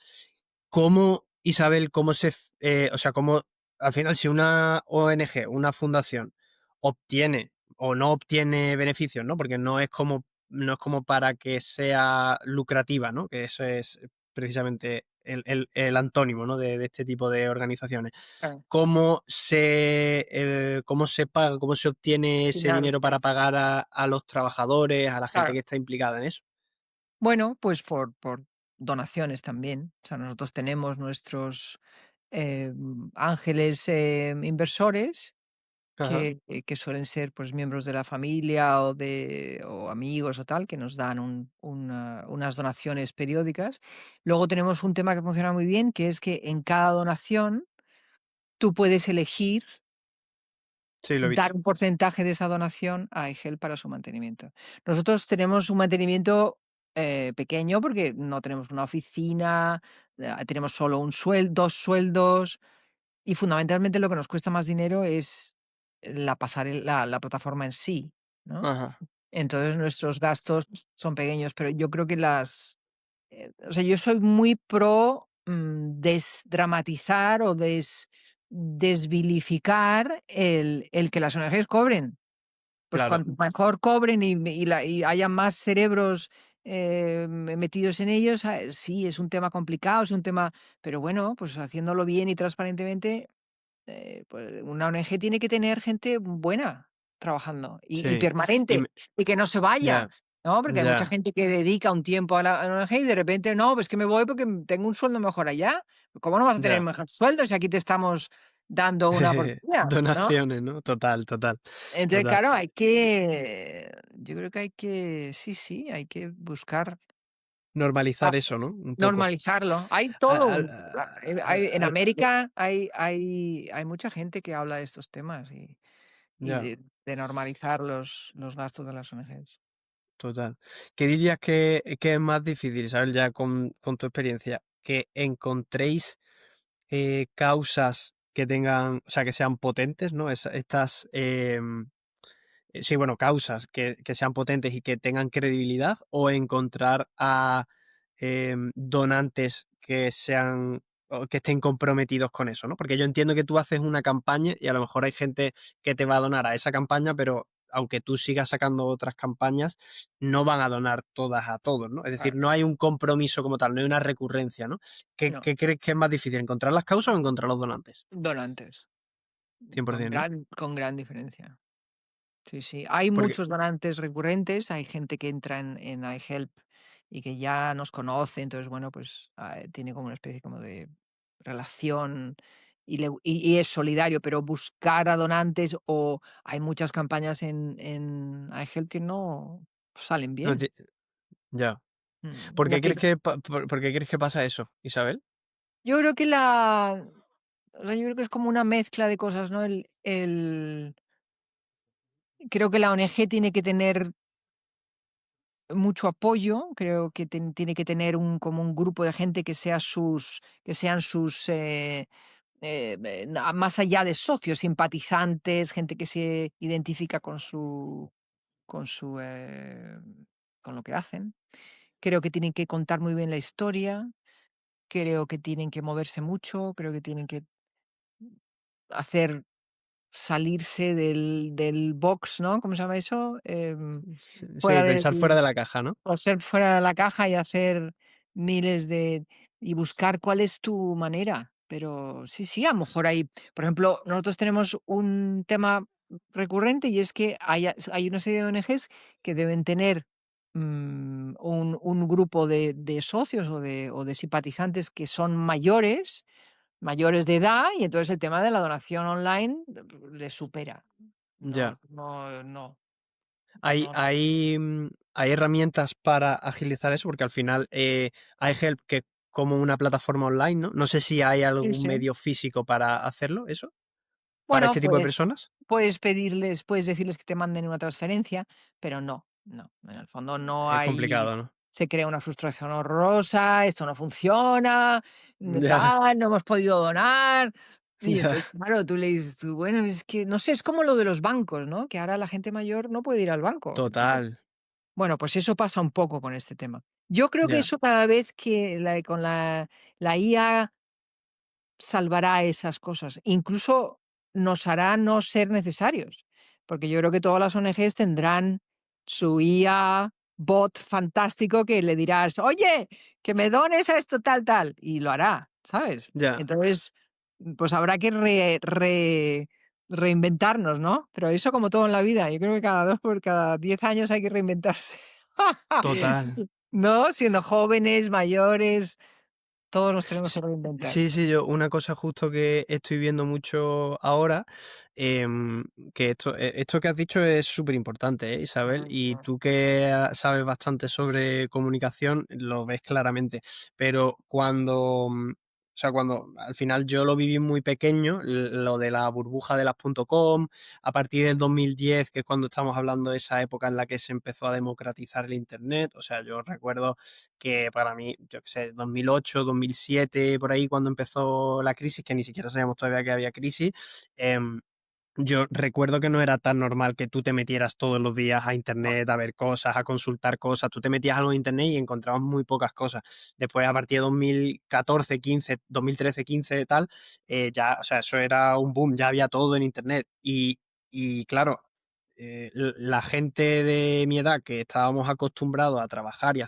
¿Cómo, Isabel, o sea, cómo al final si una ONG, una fundación, obtiene o no obtiene beneficios, ¿no? Porque no es como para que sea lucrativa, ¿no? Que eso es precisamente el antónimo, ¿no? de este tipo de organizaciones. claro. ¿Cómo se paga, cómo se obtiene ese Final, dinero para pagar a los trabajadores, a la gente claro. que está implicada en eso? Bueno, pues por donaciones también. O sea, nosotros tenemos nuestros, ángeles, inversores Ajá. que suelen ser, pues, miembros de la familia o amigos o tal, que nos dan unas donaciones periódicas. Luego tenemos un tema que funciona muy bien, que es que en cada donación tú puedes elegir Sí, lo he visto. dar un porcentaje de esa donación a EGEL para su mantenimiento. Nosotros tenemos un mantenimiento, pequeño, porque no tenemos una oficina, tenemos solo 2 sueldos, Y fundamentalmente lo que nos cuesta más dinero es la plataforma en sí, ¿no? Ajá, Entonces nuestros gastos son pequeños, pero yo creo que o sea, yo soy muy pro desdramatizar o desvilificar el que las ONGs cobren. Pues claro, cuanto mejor cobren y haya más cerebros metidos en ellos, sí, es un tema complicado, es un tema, pero bueno, pues haciéndolo bien y transparentemente, pues una ONG tiene que tener gente buena trabajando y sí. Y permanente me y que no se vaya, ya, ¿no? Porque hay mucha ya, gente que dedica un tiempo a la ONG y de repente, no, pues que me voy porque tengo un sueldo mejor allá. ¿Cómo no vas a tener ya. mejor sueldo si aquí te estamos dando una oportunidad, ¿no? Donaciones, ¿no? Total, total, Entonces, total. claro, yo creo que hay que, sí, sí, hay que buscar Normalizar eso, ¿no? Un poco. normalizarlo. Hay Al todo al en al América hay mucha gente que habla de estos temas y ya, de normalizar los gastos de las ONGs. total. ¿Qué dirías que es más difícil, Isabel, ya con tu experiencia? Que encontréis causas que tengan, o sea, que sean potentes, ¿no? Estas, sí, bueno, causas que sean potentes y que tengan credibilidad, o encontrar a donantes que sean o que estén comprometidos con eso, ¿no? Porque yo entiendo que tú haces una campaña y a lo mejor hay gente que te va a donar a esa campaña, pero aunque tú sigas sacando otras campañas, no van a donar todas a todos, ¿no? Es decir, Claro. no hay un compromiso como tal, no hay una recurrencia, ¿no? ¿Qué, No, qué crees que es más difícil, encontrar las causas o encontrar los donantes? donantes, 100%, ¿no? con gran diferencia. Sí, sí. Hay Porque, muchos donantes recurrentes, hay gente que entra en iHelp y que ya nos conoce, entonces, bueno, pues tiene como una especie como de relación y es solidario, pero buscar a donantes o hay muchas campañas en iHelp que no salen no bien. ti- ya. Y aquí, ¿Por qué crees que pasa eso, Isabel? yo creo que o sea, yo creo que es como una mezcla de cosas, ¿no? Creo que la ONG tiene que tener mucho apoyo, creo que tiene que tener como un grupo de gente que sean sus, más allá de socios, simpatizantes, gente que se identifica con su, con lo que hacen. Creo que tienen que contar muy bien la historia, creo que tienen que moverse mucho, creo que tienen que hacer salirse del box, ¿no? ¿Cómo se llama eso? Sí, Fuera pensar fuera del de la caja, ¿no? O ser fuera de la caja y hacer miles de y buscar cuál es tu manera. Pero sí, sí, a lo mejor por ejemplo, nosotros tenemos un tema recurrente y es que hay una serie de ONGs que deben tener un grupo de socios o de simpatizantes que son mayores de edad, y entonces el tema de la donación online les supera. No, Ya. no, no, Hay, no. hay, hay herramientas para agilizar eso, porque al final hay Help que como una plataforma online, ¿no? No sé si hay Sí, algún sí. medio físico para hacerlo, eso, para Bueno, este tipo de personas. puedes decirles que te manden una transferencia, pero no, no, en el fondo no Es hay, complicado, ¿no? se crea una frustración horrorosa, esto no funciona, Ya, tal, no hemos podido donar. Y ya, entonces, claro, tú le dices, bueno, es que, no sé, es como lo de los bancos, ¿no? Que ahora la gente mayor no puede ir al banco. total, Bueno, pues eso pasa un poco con este tema. Yo creo que ya, eso cada vez que con la IA salvará esas cosas. Incluso nos hará no ser necesarios, porque yo creo que todas las ONGs tendrán su IA bot fantástico que le dirás, oye, que me dones a esto tal, tal, y lo hará, ¿sabes? ya, Entonces, pues habrá que reinventarnos, ¿no? Pero eso como todo en la vida, yo creo que por cada 10 años hay que reinventarse. total. ¿No? Siendo jóvenes, mayores, todos nos tenemos Sí, que reinventar. sí, sí, yo una cosa justo que estoy viendo mucho ahora, que esto que has dicho es súper importante, Isabel, y Ujú. tú que sabes bastante sobre comunicación, lo ves claramente, pero cuando O sea, cuando al final yo lo viví muy pequeño, lo de la burbuja de las .com, a partir del 2010, que es cuando estamos hablando de esa época en la que se empezó a democratizar el Internet. O sea, yo recuerdo que para mí, yo qué sé, 2008, 2007, por ahí, cuando empezó la crisis, que ni siquiera sabíamos todavía que había crisis, yo recuerdo que no era tan normal que tú te metieras todos los días a internet a ver cosas, a consultar cosas. Tú te metías algo en internet y encontrabas muy pocas cosas. Después, a partir de 2014, 15, 2013, 15, tal, ya, o sea, eso era un boom, ya había todo en internet. Y claro, la gente de mi edad que estábamos acostumbrados a trabajar y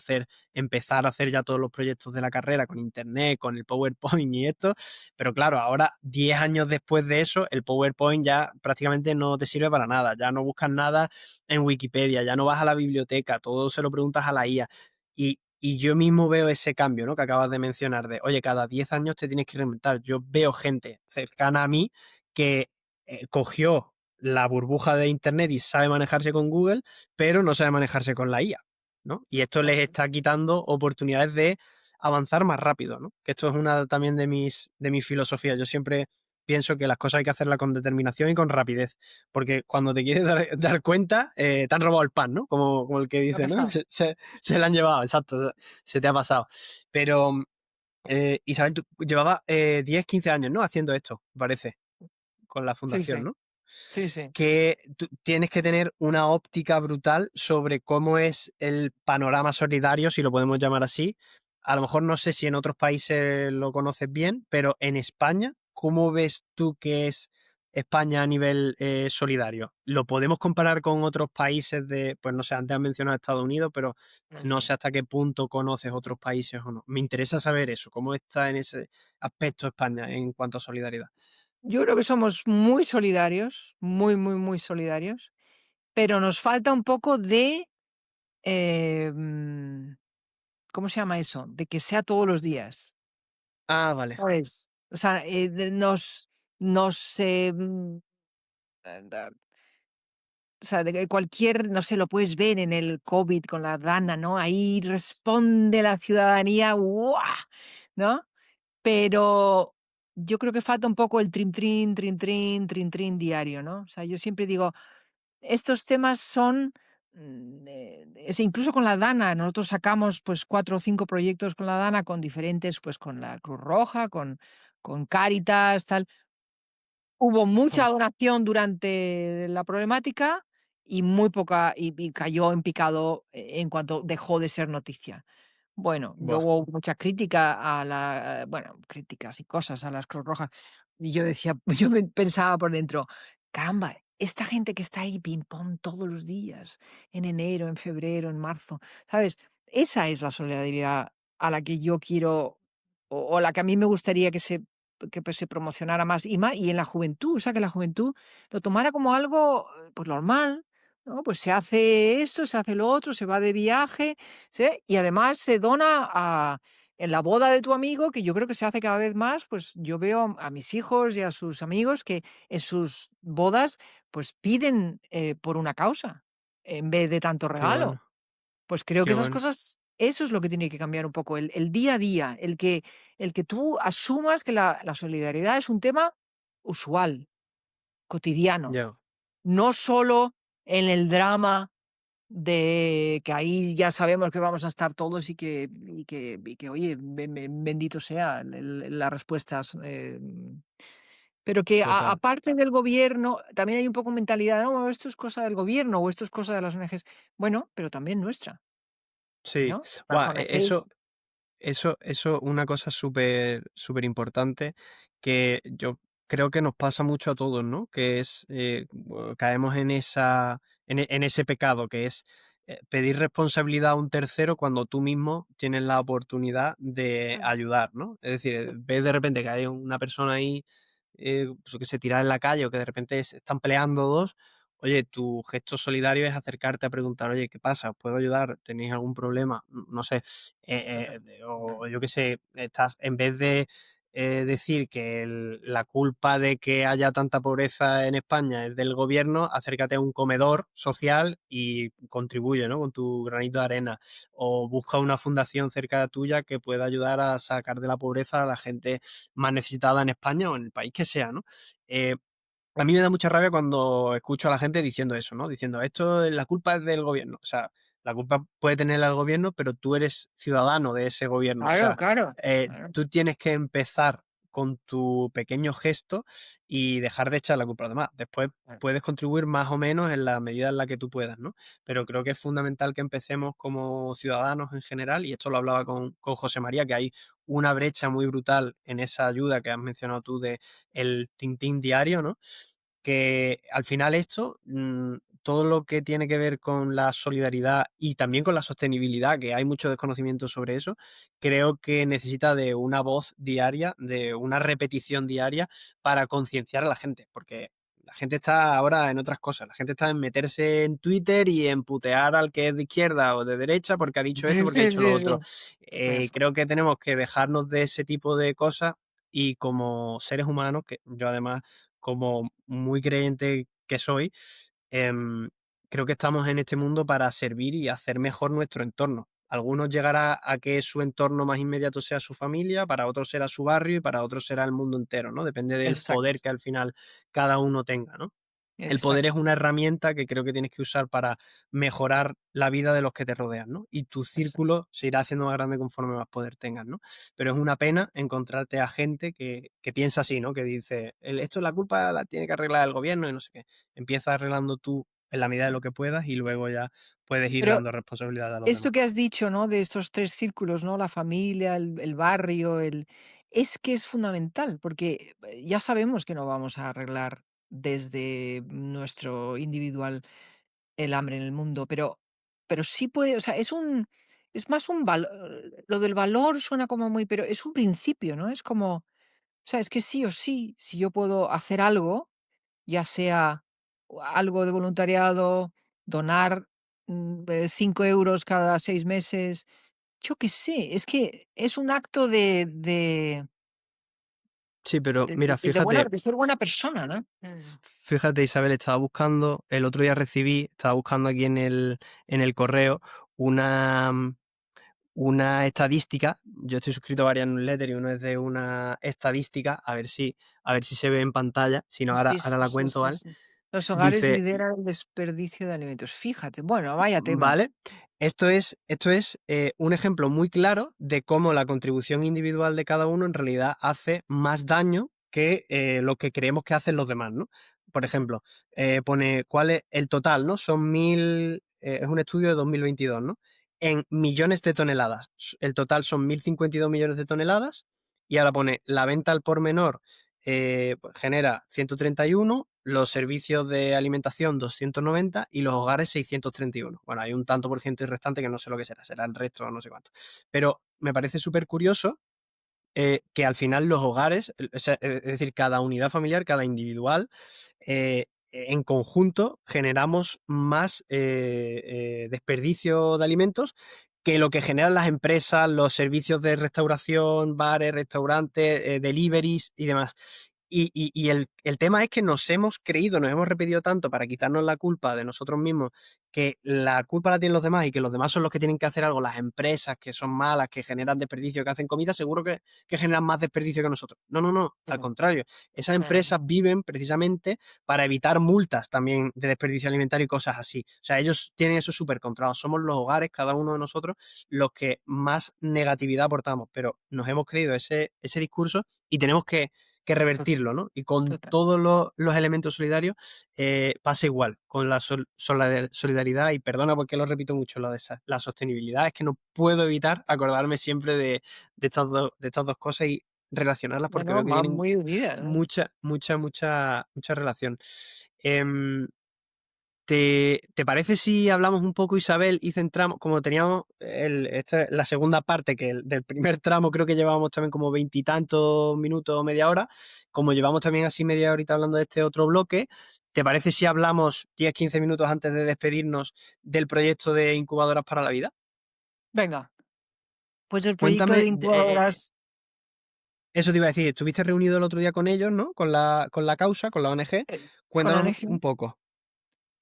empezar a hacer ya todos los proyectos de la carrera con internet, con el PowerPoint y esto, pero claro, ahora 10 años después de eso, el PowerPoint ya prácticamente no te sirve para nada, ya no buscas nada en Wikipedia, ya no vas a la biblioteca, todo se lo preguntas a la IA. Y yo mismo veo ese cambio, ¿no? Que acabas de mencionar, de, oye, cada 10 años te tienes que reinventar. Yo veo gente cercana a mí que cogió la burbuja de Internet y sabe manejarse con Google, pero no sabe manejarse con la IA, ¿no? Y esto les está quitando oportunidades de avanzar más rápido, ¿no? Que esto es una también de mis filosofías. Yo siempre pienso que las cosas hay que hacerlas con determinación y con rapidez, porque cuando te quieres dar cuenta, te han robado el pan, ¿no? Como el que ¿Qué ha dice, ¿no? pasado? Se lo han llevado, exacto, se te ha pasado. Pero, Isabel, tú llevaba 10, 15 años, ¿no? Haciendo esto, parece, con la Sí, fundación, sí, ¿no? sí, sí. Que tú tienes que tener una óptica brutal sobre cómo es el panorama solidario, si lo podemos llamar así. A lo mejor no sé si en otros países lo conoces bien, pero en España, ¿cómo ves tú que es España a nivel solidario? ¿Lo podemos comparar con otros países de, pues no sé, antes has mencionado Estados Unidos, pero no Ujú. sé hasta qué punto conoces otros países o no? Me interesa saber eso, cómo está en ese aspecto España en cuanto a solidaridad. Yo creo que somos muy solidarios, muy, muy, muy solidarios, pero nos falta un poco de, mm, ¿cómo se llama eso? De que sea todos los días, Ah, vale. ¿sabes? O sea, nos, da o sea, de que cualquier, no sé, lo puedes ver en el COVID con la Dana, ¿no? Ahí responde la ciudadanía, ¡guau! ¿No? Pero yo creo que falta un poco el trin, trin diario, ¿no? O sea, yo siempre digo, estos temas son, incluso con la Dana, nosotros sacamos pues 4 o 5 proyectos con la Dana, con diferentes, pues con la Cruz Roja, con Cáritas, tal. Hubo mucha donación durante la problemática y muy poca, y cayó en picado en cuanto dejó de ser noticia. Bueno, Buah, luego hubo mucha crítica a la, bueno, críticas y cosas a las Cruz Rojas. Y yo decía, yo me pensaba por dentro, caramba, esta gente que está ahí ping pong todos los días, en enero, en febrero, en marzo, ¿sabes? Esa es la solidaridad a la que yo quiero, o la que a mí me gustaría que pues, se promocionara más y en la juventud, o sea, que la juventud lo tomara como algo pues normal, ¿no? Pues se hace esto, se hace lo otro, se va de viaje, ¿sí? Y además se dona en la boda de tu amigo, que yo creo que se hace cada vez más, pues yo veo a mis hijos y a sus amigos que en sus bodas pues piden por una causa en vez de tanto qué regalo. bueno, Pues creo que qué esas bueno. cosas, eso es lo que tiene que cambiar un poco, el día a día, el que tú asumas que la solidaridad es un tema usual, cotidiano, Ya, no solo en el drama de que ahí ya sabemos que vamos a estar todos y que oye, bendito sea las respuestas. Pero que total. aparte del gobierno, también hay un poco mentalidad, no, esto es cosa del gobierno o esto es cosa de las ONGs. Bueno, pero también nuestra, Sí. ¿no? Las Buah, eso, ONGs. eso, una cosa súper, súper importante que yo creo que nos pasa mucho a todos, ¿no? Que es, caemos en ese pecado, que es pedir responsabilidad a un tercero cuando tú mismo tienes la oportunidad de Mm, ayudar, ¿no? Es decir, ves de repente que hay una persona ahí, pues, que se tira en la calle o que de repente se están peleando dos. Oye, tu gesto solidario es acercarte a preguntar, oye, ¿qué pasa? ¿Os puedo ayudar? ¿Tenéis algún problema? No sé, ujú. o yo qué sé, estás, en vez de decir que la culpa de que haya tanta pobreza en España es del gobierno, acércate a un comedor social y contribuye, ¿no? Con tu granito de arena. O busca una fundación cerca tuya que pueda ayudar a sacar de la pobreza a la gente más necesitada en España o en el país que sea, ¿no? Eh, a mí me da mucha rabia cuando escucho a la gente diciendo eso, ¿no? Diciendo, esto, la culpa es del gobierno. O sea, la culpa puede tenerla el gobierno, pero tú eres ciudadano de ese gobierno. O Claro, sea, claro, claro, tú tienes que empezar con tu pequeño gesto y dejar de echar la culpa a los demás. Después claro. puedes contribuir más o menos en la medida en la que tú puedas, ¿no? Pero creo que es fundamental que empecemos como ciudadanos en general, y esto lo hablaba con José María, que hay una brecha muy brutal en esa ayuda que has mencionado tú de el tintín diario, ¿no? Que al final esto, todo lo que tiene que ver con la solidaridad y también con la sostenibilidad, que hay mucho desconocimiento sobre eso, creo que necesita de una voz diaria, de una repetición diaria para concienciar a la gente, porque la gente está ahora en otras cosas, la gente está en meterse en Twitter y en putear al que es de izquierda o de derecha porque ha dicho esto, Sí, porque ha sí, dicho lo sí, otro. sí. Eso. Creo que tenemos que dejarnos de ese tipo de cosas y como seres humanos, que yo además como muy creyente que soy, em, creo que estamos en este mundo para servir y hacer mejor nuestro entorno. Algunos llegará a que su entorno más inmediato sea su familia, para otros será su barrio y para otros será el mundo entero, ¿no? Depende del poder Exacto, que al final cada uno tenga, ¿no? El poder es exacto, una herramienta que creo que tienes que usar para mejorar la vida de los que te rodean, ¿no? Y tu exacto. círculo se irá haciendo más grande conforme más poder tengas, ¿no? Pero es una pena encontrarte a gente que piensa así, ¿no? Que dice, esto es la culpa, la tiene que arreglar el gobierno y no sé qué. Empieza arreglando tú en la medida de lo que puedas y luego ya puedes ir Pero dando responsabilidad a los demás. esto que has dicho, ¿no? De estos 3 círculos, ¿no? La familia, el barrio, es que es fundamental, porque, ya sabemos que no vamos a arreglar desde nuestro individual el hambre en el mundo, pero sí puede, o sea, es más un valor. Lo del valor suena como muy, pero es un principio, ¿no? Es como, o sea, es que sí o sí, si yo puedo hacer algo, ya sea algo de voluntariado, donar, 5 € cada 6 meses, yo qué sé, es que es un acto Sí, pero mira, de ser buena persona, ¿no? fíjate, Isabel, estaba buscando, el otro día estaba buscando aquí en el correo una, una estadística. Yo estoy suscrito a varias newsletters y uno es de una estadística, a ver si se ve en pantalla, si no, Sí, ahora sí, la sí, cuento, sí, ¿vale? sí. Los hogares Dice, lideran el desperdicio de alimentos. Fíjate, bueno, vaya tema. vale, esto es un ejemplo muy claro de cómo la contribución individual de cada uno en realidad hace más daño que lo que creemos que hacen los demás, ¿no? Por ejemplo, pone cuál es el total, ¿no? Son es un estudio de 2022, ¿no? En millones de toneladas. El total son 1.052 millones de toneladas y ahora pone la venta al por menor pues genera 131, los servicios de alimentación 290 y los hogares 631. Bueno, hay un tanto por ciento y restante que no sé lo que será, será el resto o no sé cuánto. Pero me parece súper curioso que al final los hogares, o sea, es decir, cada unidad familiar, cada individual, en conjunto generamos más desperdicio de alimentos que lo que generan las empresas, los servicios de restauración, bares, restaurantes, deliveries y demás. Y el tema es que nos hemos creído, nos hemos repetido tanto para quitarnos la culpa de nosotros mismos, que la culpa la tienen los demás y que los demás son los que tienen que hacer algo, las empresas que son malas, que generan desperdicio, que hacen comida, seguro que generan más desperdicio que nosotros. No, no, no, al Ujú, contrario. Esas ujú, empresas viven precisamente para evitar multas también de desperdicio alimentario y cosas así. O sea, ellos tienen eso súper controlado. Somos los hogares, cada uno de nosotros, los que más negatividad aportamos, pero nos hemos creído ese discurso y tenemos que total, revertirlo, ¿no? Y con total. todos los elementos solidarios pasa igual, con la solidaridad, y perdona porque lo repito mucho, la sostenibilidad, es que no puedo evitar acordarme siempre de estas dos cosas y relacionarlas No, porque no, veo que va tienen muy unida, ¿no? mucha relación. Em, ¿te parece si hablamos un poco, Isabel, y centramos, como teníamos la segunda parte, que del primer tramo creo que llevábamos también como veintitantos minutos, media hora, como llevamos también así media horita hablando de este otro bloque, ¿te parece si hablamos 10 15 minutos antes de despedirnos del proyecto de Incubadoras para la Vida? Venga, pues el proyecto Cuéntame, de incubadoras. Eso te iba a decir, estuviste reunido el otro día con ellos, ¿no? Con la causa, con la ONG. Con la Cuéntanos ONG. un poco.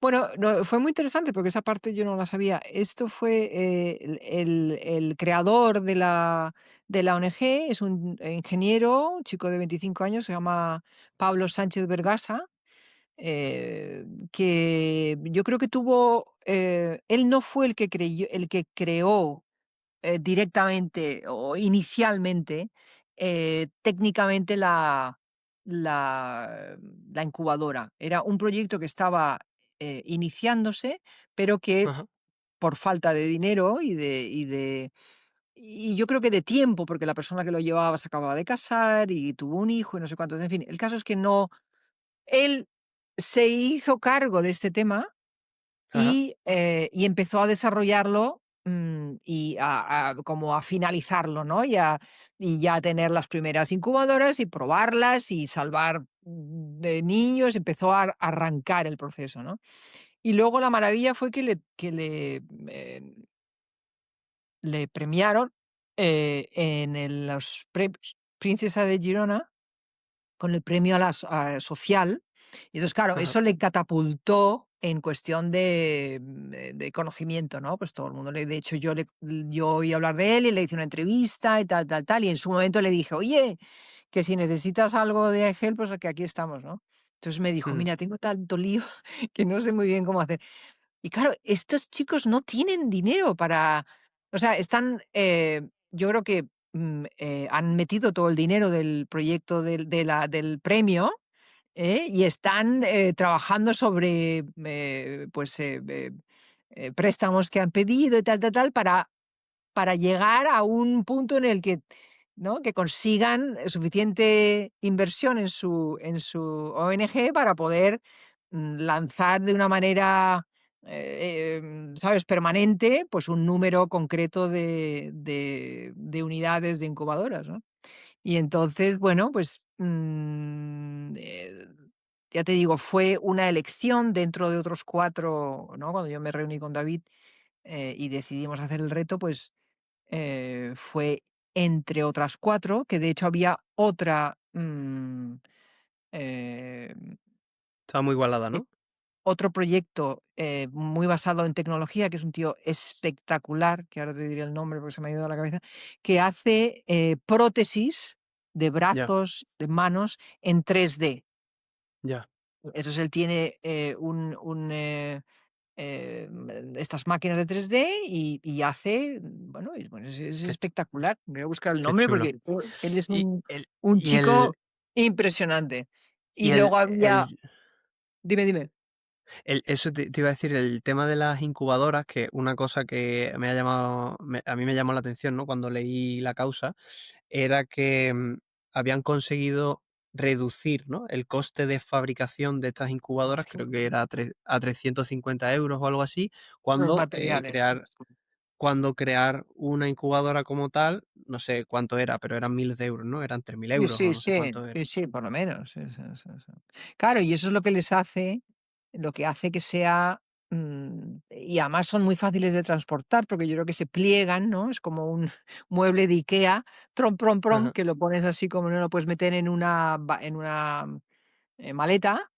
Bueno, no, fue muy interesante porque esa parte yo no la sabía. Esto fue el creador de la ONG, es un ingeniero, un chico de 25 años, se llama Pablo Sánchez Vergasa, que yo creo que tuvo, él no fue el que creó directamente o inicialmente, técnicamente la incubadora. Era un proyecto que estaba iniciándose, pero que Ajá. por falta de dinero y yo creo que de tiempo, porque la persona que lo llevaba se acababa de casar y tuvo un hijo y no sé cuántos, en fin, el caso es que no, él se hizo cargo de este tema Ajá. y empezó a desarrollarlo, y a como a finalizarlo, ¿no? Y ya tener las primeras incubadoras y probarlas y salvar, de niños, empezó a arrancar el proceso, ¿no? Y luego la maravilla fue le premiaron, los premios Princesa de Girona con el premio social. Y entonces, claro, Ajá. eso le catapultó en cuestión de conocimiento, ¿no? Pues todo el mundo de hecho, yo oí hablar de él y le hice una entrevista y tal, tal, tal, y en su momento le dije: "Oye, que si necesitas algo de Ángel, pues que aquí estamos", ¿no? Entonces me dijo: Ujú. "Mira, tengo tanto lío que no sé muy bien cómo hacer". Y claro, estos chicos no tienen dinero para, o sea, yo creo que, han metido todo el dinero del proyecto del premio, y están, trabajando sobre, préstamos que han pedido y tal, tal, tal, para llegar a un punto en el que, ¿no? Que consigan suficiente inversión en su ONG para poder, lanzar de una manera, ¿sabes? Permanente, pues un número concreto de unidades de incubadoras, ¿no? Y entonces, bueno, pues, ya te digo, fue una elección dentro de otros 4, ¿no? Cuando yo me reuní con David, y decidimos hacer el reto, pues, fue entre otras 4 que de hecho había otra, eh, Estaba muy igualada, eh, ¿no? otro proyecto, muy basado en tecnología, que es un tío espectacular, que ahora te diré el nombre porque se me ha ido a la cabeza, que hace, prótesis de Ya, brazos, de manos en 3D. ya. Entonces él tiene, estas máquinas de 3D y hace, bueno, es Qué, espectacular. Voy a buscar el qué nombre chulo. porque él es Y el, un y el, chico impresionante. y Y el, luego el, había, dime, dime. eso te iba a decir, el tema de las incubadoras, que una cosa que a mí me llamó la atención, ¿no? Cuando leí la causa, era que habían conseguido reducir, ¿no? El coste de fabricación de estas incubadoras, creo que era a 350 euros o algo así, Los cuando materiales. crear una incubadora como tal, no sé cuánto era, pero eran miles de euros, ¿no? Eran 3.000 Sí, euros o sí, no sé sí, cuánto era. sí, sí, por lo menos. Sí, sí, sí, sí. Claro, y eso es lo que les hace, lo que hace que sea, y además son muy fáciles de transportar, porque yo creo que se pliegan, ¿no? Es como un mueble de IKEA, trom, prom, prom, Ajá, que lo pones así como no lo puedes meter en una maleta.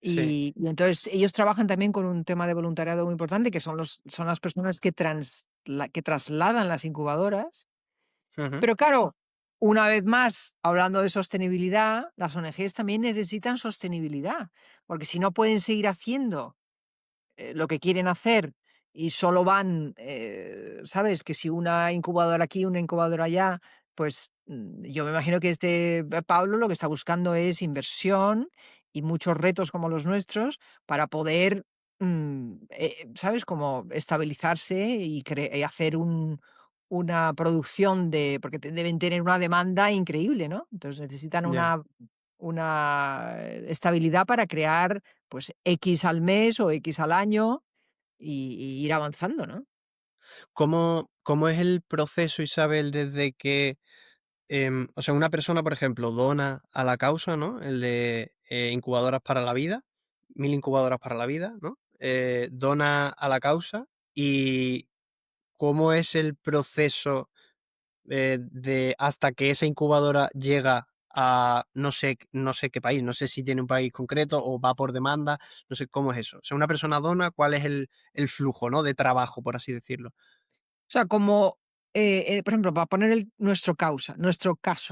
sí. Y entonces ellos trabajan también con un tema de voluntariado muy importante, que son las personas que trasladan las incubadoras. Ujú. Pero claro, una vez más, hablando de sostenibilidad, las ONGs también necesitan sostenibilidad, porque si no pueden seguir haciendo, lo que quieren hacer y solo van, ¿sabes? Que si una incubadora aquí, una incubadora allá, pues, yo me imagino que Pablo lo que está buscando es inversión y muchos retos como los nuestros para poder, ¿sabes? Como estabilizarse y hacer una producción deben tener una demanda increíble, ¿no? Entonces necesitan Ya. una estabilidad para crear pues X al mes o X al año y ir avanzando, ¿no? ¿Cómo es el proceso, Isabel, desde que, o sea, una persona, por ejemplo, dona a la causa, ¿no? El de incubadoras para la vida, 1.000 incubadoras para la vida, ¿no? Dona a la causa y cómo es el proceso de hasta que esa incubadora llega a no sé qué país, no sé si tiene un país concreto o va por demanda, no sé cómo es eso. O sea, una persona dona, ¿cuál es el flujo, ¿no? De trabajo, por así decirlo. O sea, como, por ejemplo, para poner nuestro caso,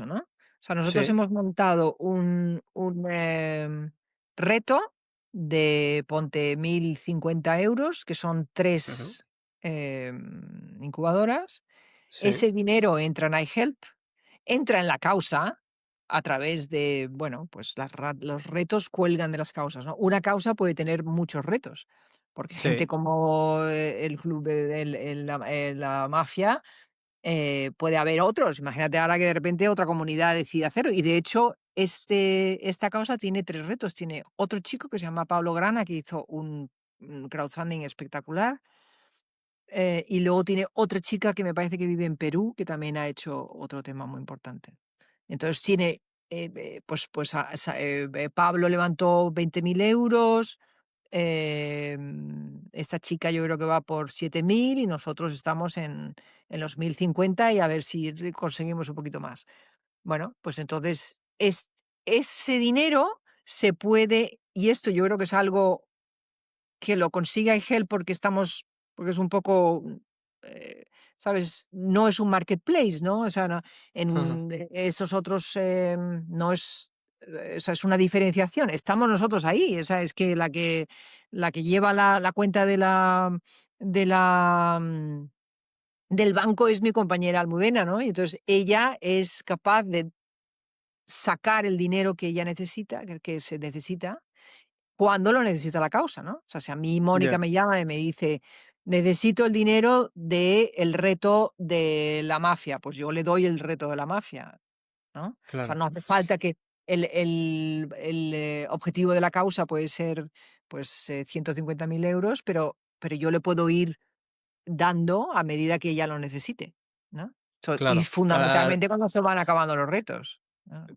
¿no? O sea, nosotros Sí. hemos montado un reto de, ponte, 1.050 euros, que son Ujú. tres incubadoras. Sí. Ese dinero entra en iHelp, entra en la causa a través de, bueno, pues los retos cuelgan de las causas, ¿no? Una causa puede tener muchos retos, porque gente Sí. como el club la mafia, puede haber otros. Imagínate ahora que de repente otra comunidad decide hacerlo. Y de hecho, esta causa tiene tres retos. Tiene otro chico que se llama Pablo Grana, que hizo un crowdfunding espectacular. Y luego tiene otra chica que me parece que vive en Perú, que también ha hecho otro tema muy importante. Entonces tiene, Pablo levantó 20.000 euros, esta chica yo creo que va por 7.000 y nosotros estamos en los 1.050 y a ver si conseguimos un poquito más. Bueno, pues entonces ese dinero se puede, y esto yo creo que es algo que lo consiga Igel porque es un poco, eh, ¿sabes? No es un marketplace, ¿no? O sea, en estos otros no es, o sea, es una diferenciación. Estamos nosotros ahí, o sea, es que la que lleva la cuenta de la, mm, del banco es mi compañera Almudena, ¿no? Y entonces ella es capaz de sacar el dinero que ella necesita, que se necesita, cuando lo necesita la causa, ¿no? O sea, si a mí Mónica Ya, me llama y me dice: "Necesito el dinero del reto de la mafia", pues yo le doy el reto de la mafia, ¿no? O sea, claro, no hace falta que el objetivo de la causa puede ser, pues, 150.000 euros, pero yo le puedo ir dando a medida que ella lo necesite, ¿no? Y claro. fundamentalmente cuando se van acabando los retos.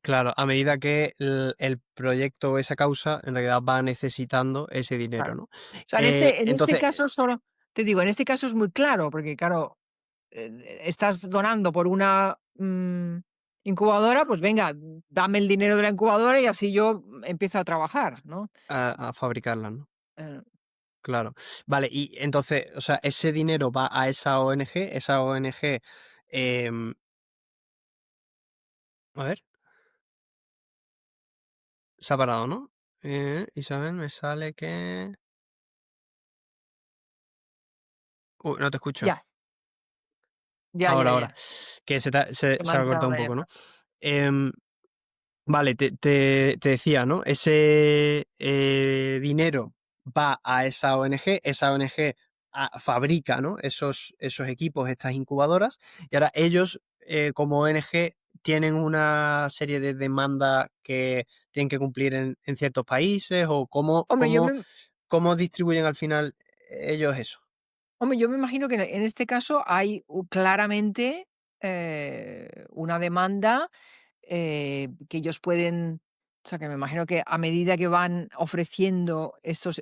Claro, a medida que el proyecto o esa causa en realidad va necesitando ese dinero, Claro. ¿no? O sea, en este Entonces, caso solo te digo, en este caso es muy claro, porque claro, estás donando por una, incubadora, pues venga, dame el dinero de la incubadora y así yo empiezo a trabajar, ¿no? a fabricarla, ¿no? Eh, Claro. Vale, y entonces, o sea, ese dinero va a esa ONG, em, a ver, se ha parado, ¿no? Isabel, me sale que... Uy, no te escucho. ya, ya, ya, Ahora, ya. que Que me se ha ha entrado cortado un una poco, ¿no? llamada. Em, Vale, te decía, ¿no? Ese dinero va a esa ONG fabrica, ¿no? Esos equipos, estas incubadoras, y ahora ellos, como ONG, tienen una serie de demandas que tienen que cumplir en ciertos países, o Hombre, yo me cómo distribuyen al final ellos eso. hombre, yo me imagino que en este caso hay claramente, una demanda, que ellos pueden, o sea, que me imagino que a medida que van ofreciendo esta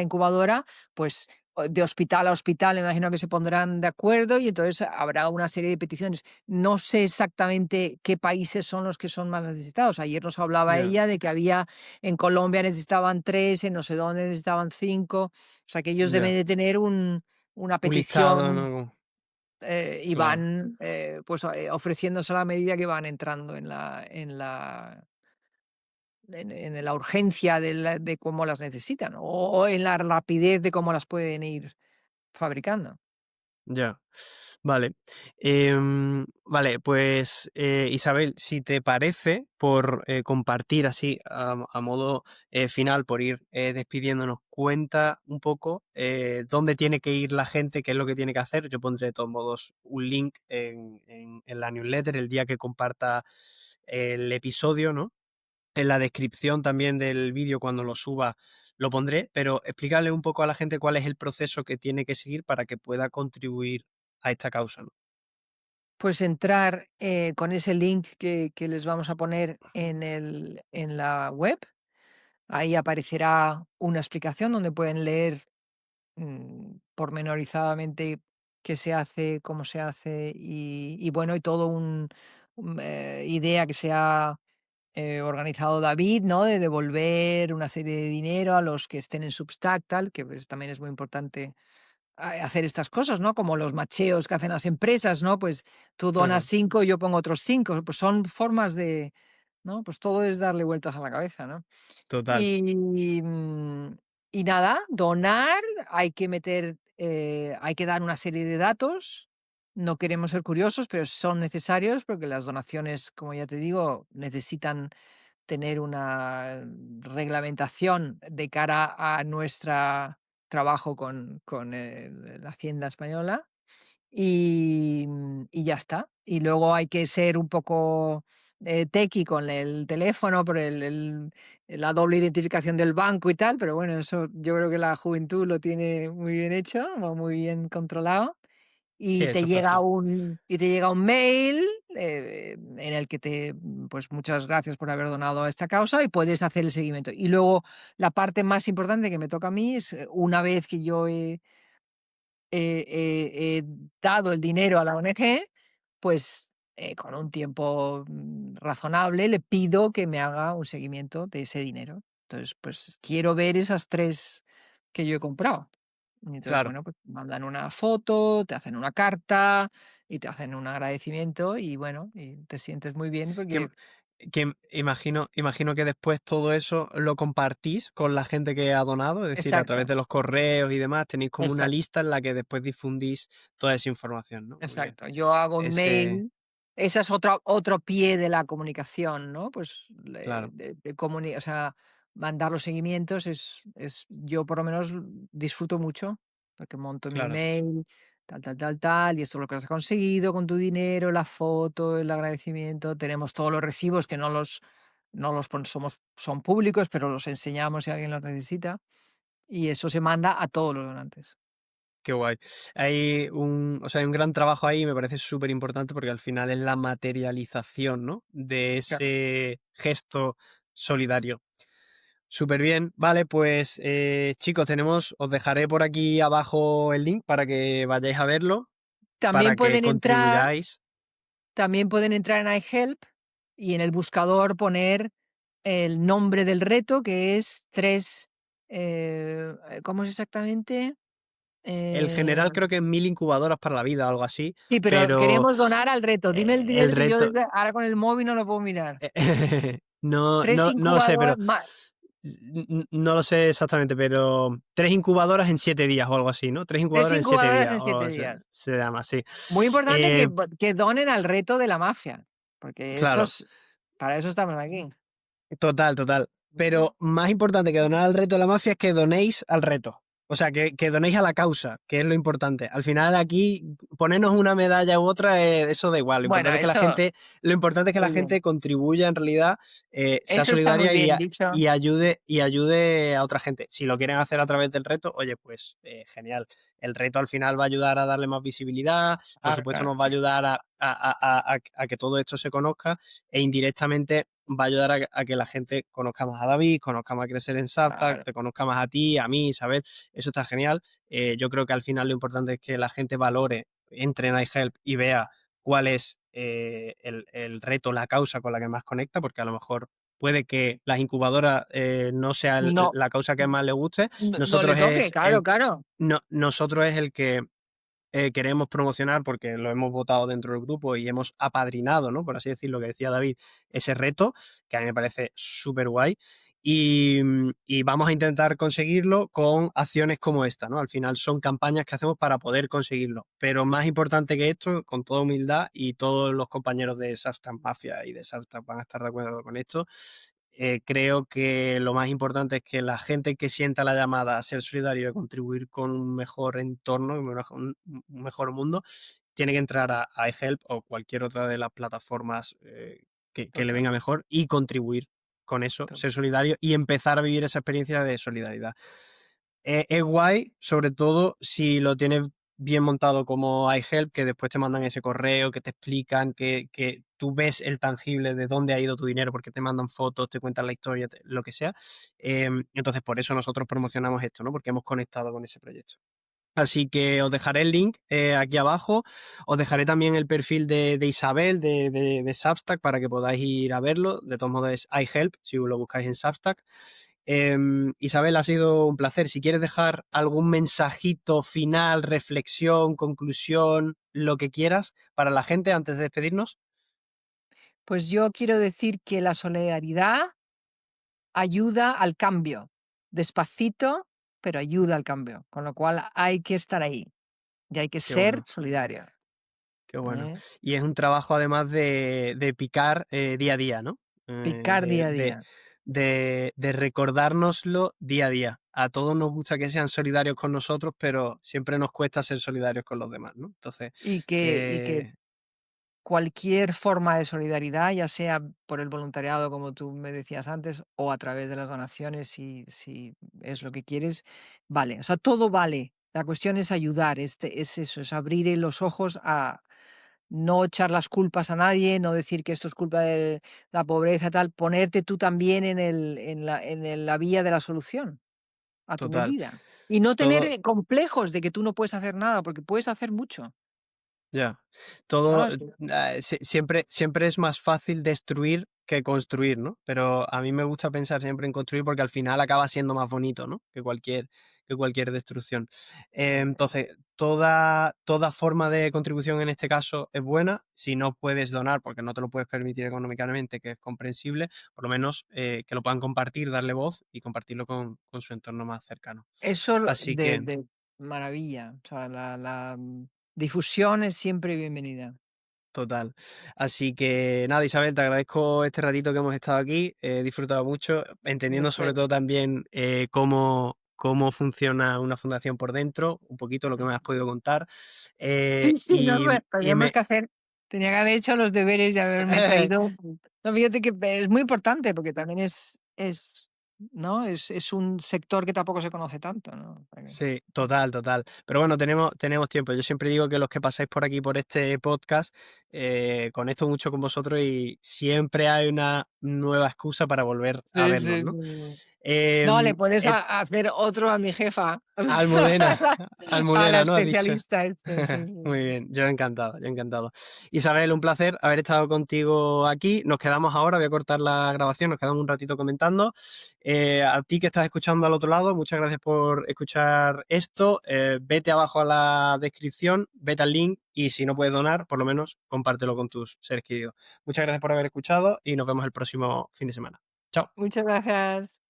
incubadora, pues de hospital a hospital, me imagino que se pondrán de acuerdo y entonces habrá una serie de peticiones. No sé exactamente qué países son los que son más necesitados. Ayer nos hablaba Ya, ella de que había en Colombia necesitaban tres, en no sé dónde necesitaban cinco. O sea, que ellos deben ya. de tener una Un listado, petición, ¿no? y Claro. van, pues, ofreciéndose a la medida que van entrando en la urgencia de cómo las necesitan, o en la rapidez de cómo las pueden ir fabricando. Ya, vale. Vale, pues Isabel, si te parece, por compartir así a modo final, por ir despidiéndonos, cuenta un poco dónde tiene que ir la gente, qué es lo que tiene que hacer. Yo pondré de todos modos un link en la newsletter el día que comparta el episodio, ¿no? En la descripción también del vídeo cuando lo suba lo pondré, pero explicarle un poco a la gente cuál es el proceso que tiene que seguir para que pueda contribuir a esta causa, ¿no? Pues entrar, con ese link que les vamos a poner en la web. Ahí aparecerá una explicación donde pueden leer pormenorizadamente qué se hace, cómo se hace y bueno, y todo idea que se ha organizado David, ¿no? De devolver una serie de dinero a los que estén en Substack, tal, que pues, también es muy importante hacer estas cosas, ¿no? Como los macheos que hacen las empresas, ¿no? Pues tú donas Ajá, 5, yo pongo otros 5, pues son formas de, ¿no? Pues todo es darle vueltas a la cabeza, ¿no? total, Y, y nada, donar, hay que meter, hay que dar una serie de datos. No queremos ser curiosos, pero son necesarios porque las donaciones, como ya te digo, necesitan tener una reglamentación de cara a nuestra trabajo con la Hacienda española y ya está. Y luego hay que ser un poco techie con el teléfono por la doble identificación del banco y tal, pero bueno, eso yo creo que la juventud lo tiene muy bien hecho o muy bien controlado. sí, Y eso es fácil. te llega un mail en el que pues muchas gracias por haber donado a esta causa y puedes hacer el seguimiento. Y luego la parte más importante que me toca a mí es una vez que yo he dado el dinero a la ONG, pues, con un tiempo, razonable, le pido que me haga un seguimiento de ese dinero. Entonces, pues, quiero ver esas 3 que yo he comprado. Y entonces, Claro. bueno, pues, mandan una foto, te hacen una carta y te hacen un agradecimiento y, bueno, y te sientes muy bien Que, porque que imagino que después todo eso lo compartís con la gente que ha donado, es decir, a través exacto, de los correos y demás, tenéis como una exacto. lista en la que después difundís toda esa información, ¿no? Muy bien. Exacto, yo hago un Ese, mail, esa es otro pie de la comunicación, ¿no? Pues, claro, o sea, mandar los seguimientos yo por lo menos disfruto mucho, porque monto mi claro, mail, tal, tal, tal, tal, y esto es lo que has conseguido con tu dinero, la foto, el agradecimiento, tenemos todos los recibos que son públicos, pero los enseñamos si alguien los necesita, y eso se manda a todos los donantes. qué guay. O sea, hay un gran trabajo ahí, me parece súper importante porque al final es la materialización, ¿no? De Claro. ese gesto solidario. Súper bien, vale, pues chicos, os dejaré por aquí abajo el link para que vayáis a verlo, También para que pueden entrar contribuyáis. También pueden entrar en iHelp y en el buscador poner el nombre del reto, que es 3, ¿cómo es exactamente? El Eh, general creo que es 1000 incubadoras para la vida o algo así, sí, pero pero queremos donar al reto. Dime el el dinero que yo reto, ahora con el móvil no lo puedo mirar. no, 3 no lo sé, pero incubadoras más, no lo sé exactamente, pero 3 incubadoras en 7 días o algo así, ¿no? Tres 3 incubadoras en siete incubadoras días en 7 o días. se llama así. Muy importante Eh, que donen al reto de la mafia, porque claro. para eso estamos aquí. Total, total. Pero más importante que donar al reto de la mafia es que donéis al reto. O sea, que donéis a la causa, que es lo importante. Al final aquí, ponernos una medalla u otra, eso da igual. Bueno, eso Lo importante es que la muy bien. gente contribuya en realidad, sea Eso está muy solidaria bien dicho. y ayude a otra gente. Si lo quieren hacer a través del reto, oye, pues genial. El reto al final va a ayudar a darle más visibilidad, por Claro, supuesto claro, nos va a ayudar a que todo esto se conozca e indirectamente va a ayudar a que la gente conozca más a David, conozca más a Crecer en Substack, claro, te conozca más a ti, a mí, Isabel. Eso está genial. Yo creo que al final lo importante es que la gente valore, entre en iHelp y vea cuál es el reto, la causa con la que más conecta, porque a lo mejor puede que las incubadoras no sea no. la causa que más le guste. No le Nosotros toque, es claro, el, claro. nosotros es el que queremos promocionar porque lo hemos votado dentro del grupo y hemos apadrinado, ¿no? Por así decirlo, que decía David, ese reto, que a mí me parece súper guay. Y vamos a intentar conseguirlo con acciones como esta, ¿no? Al final son campañas que hacemos para poder conseguirlo. Pero más importante que esto, con toda humildad, y todos los compañeros de Substack Mafia y de Substack van a estar de acuerdo con esto, creo que lo más importante es que la gente que sienta la llamada a ser solidario y a contribuir con un mejor entorno, un mejor mundo, tiene que entrar a iHelp o cualquier otra de las plataformas que le Total, venga mejor y contribuir con eso, to ser solidario y empezar a vivir esa experiencia de solidaridad. Es guay, sobre todo si lo tienes bien montado como iHelp, que después te mandan ese correo, que te explican, que tú ves el tangible de dónde ha ido tu dinero, porque te mandan fotos, te cuentan la historia, lo que sea. Entonces, por eso nosotros promocionamos esto, ¿no? Porque hemos conectado con ese proyecto. Así que os dejaré el link aquí abajo. Os dejaré también el perfil de Isabel de Substack para que podáis ir a verlo. De todos modos es iHelp si lo buscáis en Substack. Isabel, ha sido un placer. Si quieres dejar algún mensajito final, reflexión, conclusión, lo que quieras para la gente antes de despedirnos. Pues yo quiero decir que la solidaridad ayuda al cambio, despacito, pero ayuda al cambio, con lo cual hay que estar ahí y hay que Qué ser bueno. solidario, Qué bueno. ¿eh? Y es un trabajo además de picar día a día, ¿no? Picar día a De, día. de recordárnoslo día a día. A todos nos gusta que sean solidarios con nosotros, pero siempre nos cuesta ser solidarios con los demás, ¿no? Entonces, Y que cualquier forma de solidaridad, ya sea por el voluntariado, como tú me decías antes, o a través de las donaciones, si es lo que quieres, vale. O sea, todo vale. La cuestión es ayudar, es eso, es abrir los ojos a no echar las culpas a nadie, no decir que esto es culpa de la pobreza, tal, ponerte tú también en la vía de la solución, a tu total. medida. Y no tener Todo, complejos de que tú no puedes hacer nada, porque puedes hacer mucho. ya. ¿No? Todo, siempre es más fácil destruir que construir, ¿no? Pero a mí me gusta pensar siempre en construir porque al final acaba siendo más bonito, ¿no? Que cualquier destrucción. Entonces, toda forma de contribución en este caso es buena. Si no puedes donar porque no te lo puedes permitir económicamente, que es comprensible, por lo menos que lo puedan compartir, darle voz y compartirlo con su entorno más cercano. Eso Así que de maravilla. O sea, difusión es siempre bienvenida. total. Así que nada, Isabel, te agradezco este ratito que hemos estado aquí. He disfrutado mucho, entendiendo sobre Perfecto. todo también cómo funciona una fundación por dentro, un poquito lo que me has podido contar. Sí, sí, no, Y, pues, y teníamos me... que hacer tenía que haber hecho los deberes y haberme traído no, fíjate que es muy importante, porque también ¿no? Es un sector que tampoco se conoce tanto, ¿no? O sea que Sí, total. Pero bueno, tenemos tiempo. Yo siempre digo que los que pasáis por aquí, por este podcast, conecto mucho con vosotros y siempre hay una nueva excusa para volver a sí, vernos, sí, ¿no? sí. No, le Em, puedes eh, hacer otro a mi jefa, Almudena, a la Almudena, ¿no? Has dicho. especialista esta, sí, Muy sí. bien, yo encantado, yo encantado. Isabel, un placer haber estado contigo aquí. Nos quedamos ahora, voy a cortar la grabación, nos quedamos un ratito comentando. A ti que estás escuchando al otro lado, muchas gracias por escuchar esto. Vete abajo a la descripción, vete al link y si no puedes donar, por lo menos compártelo con tus seres queridos. Muchas gracias por haber escuchado y nos vemos el próximo fin de semana. Chao. Muchas gracias.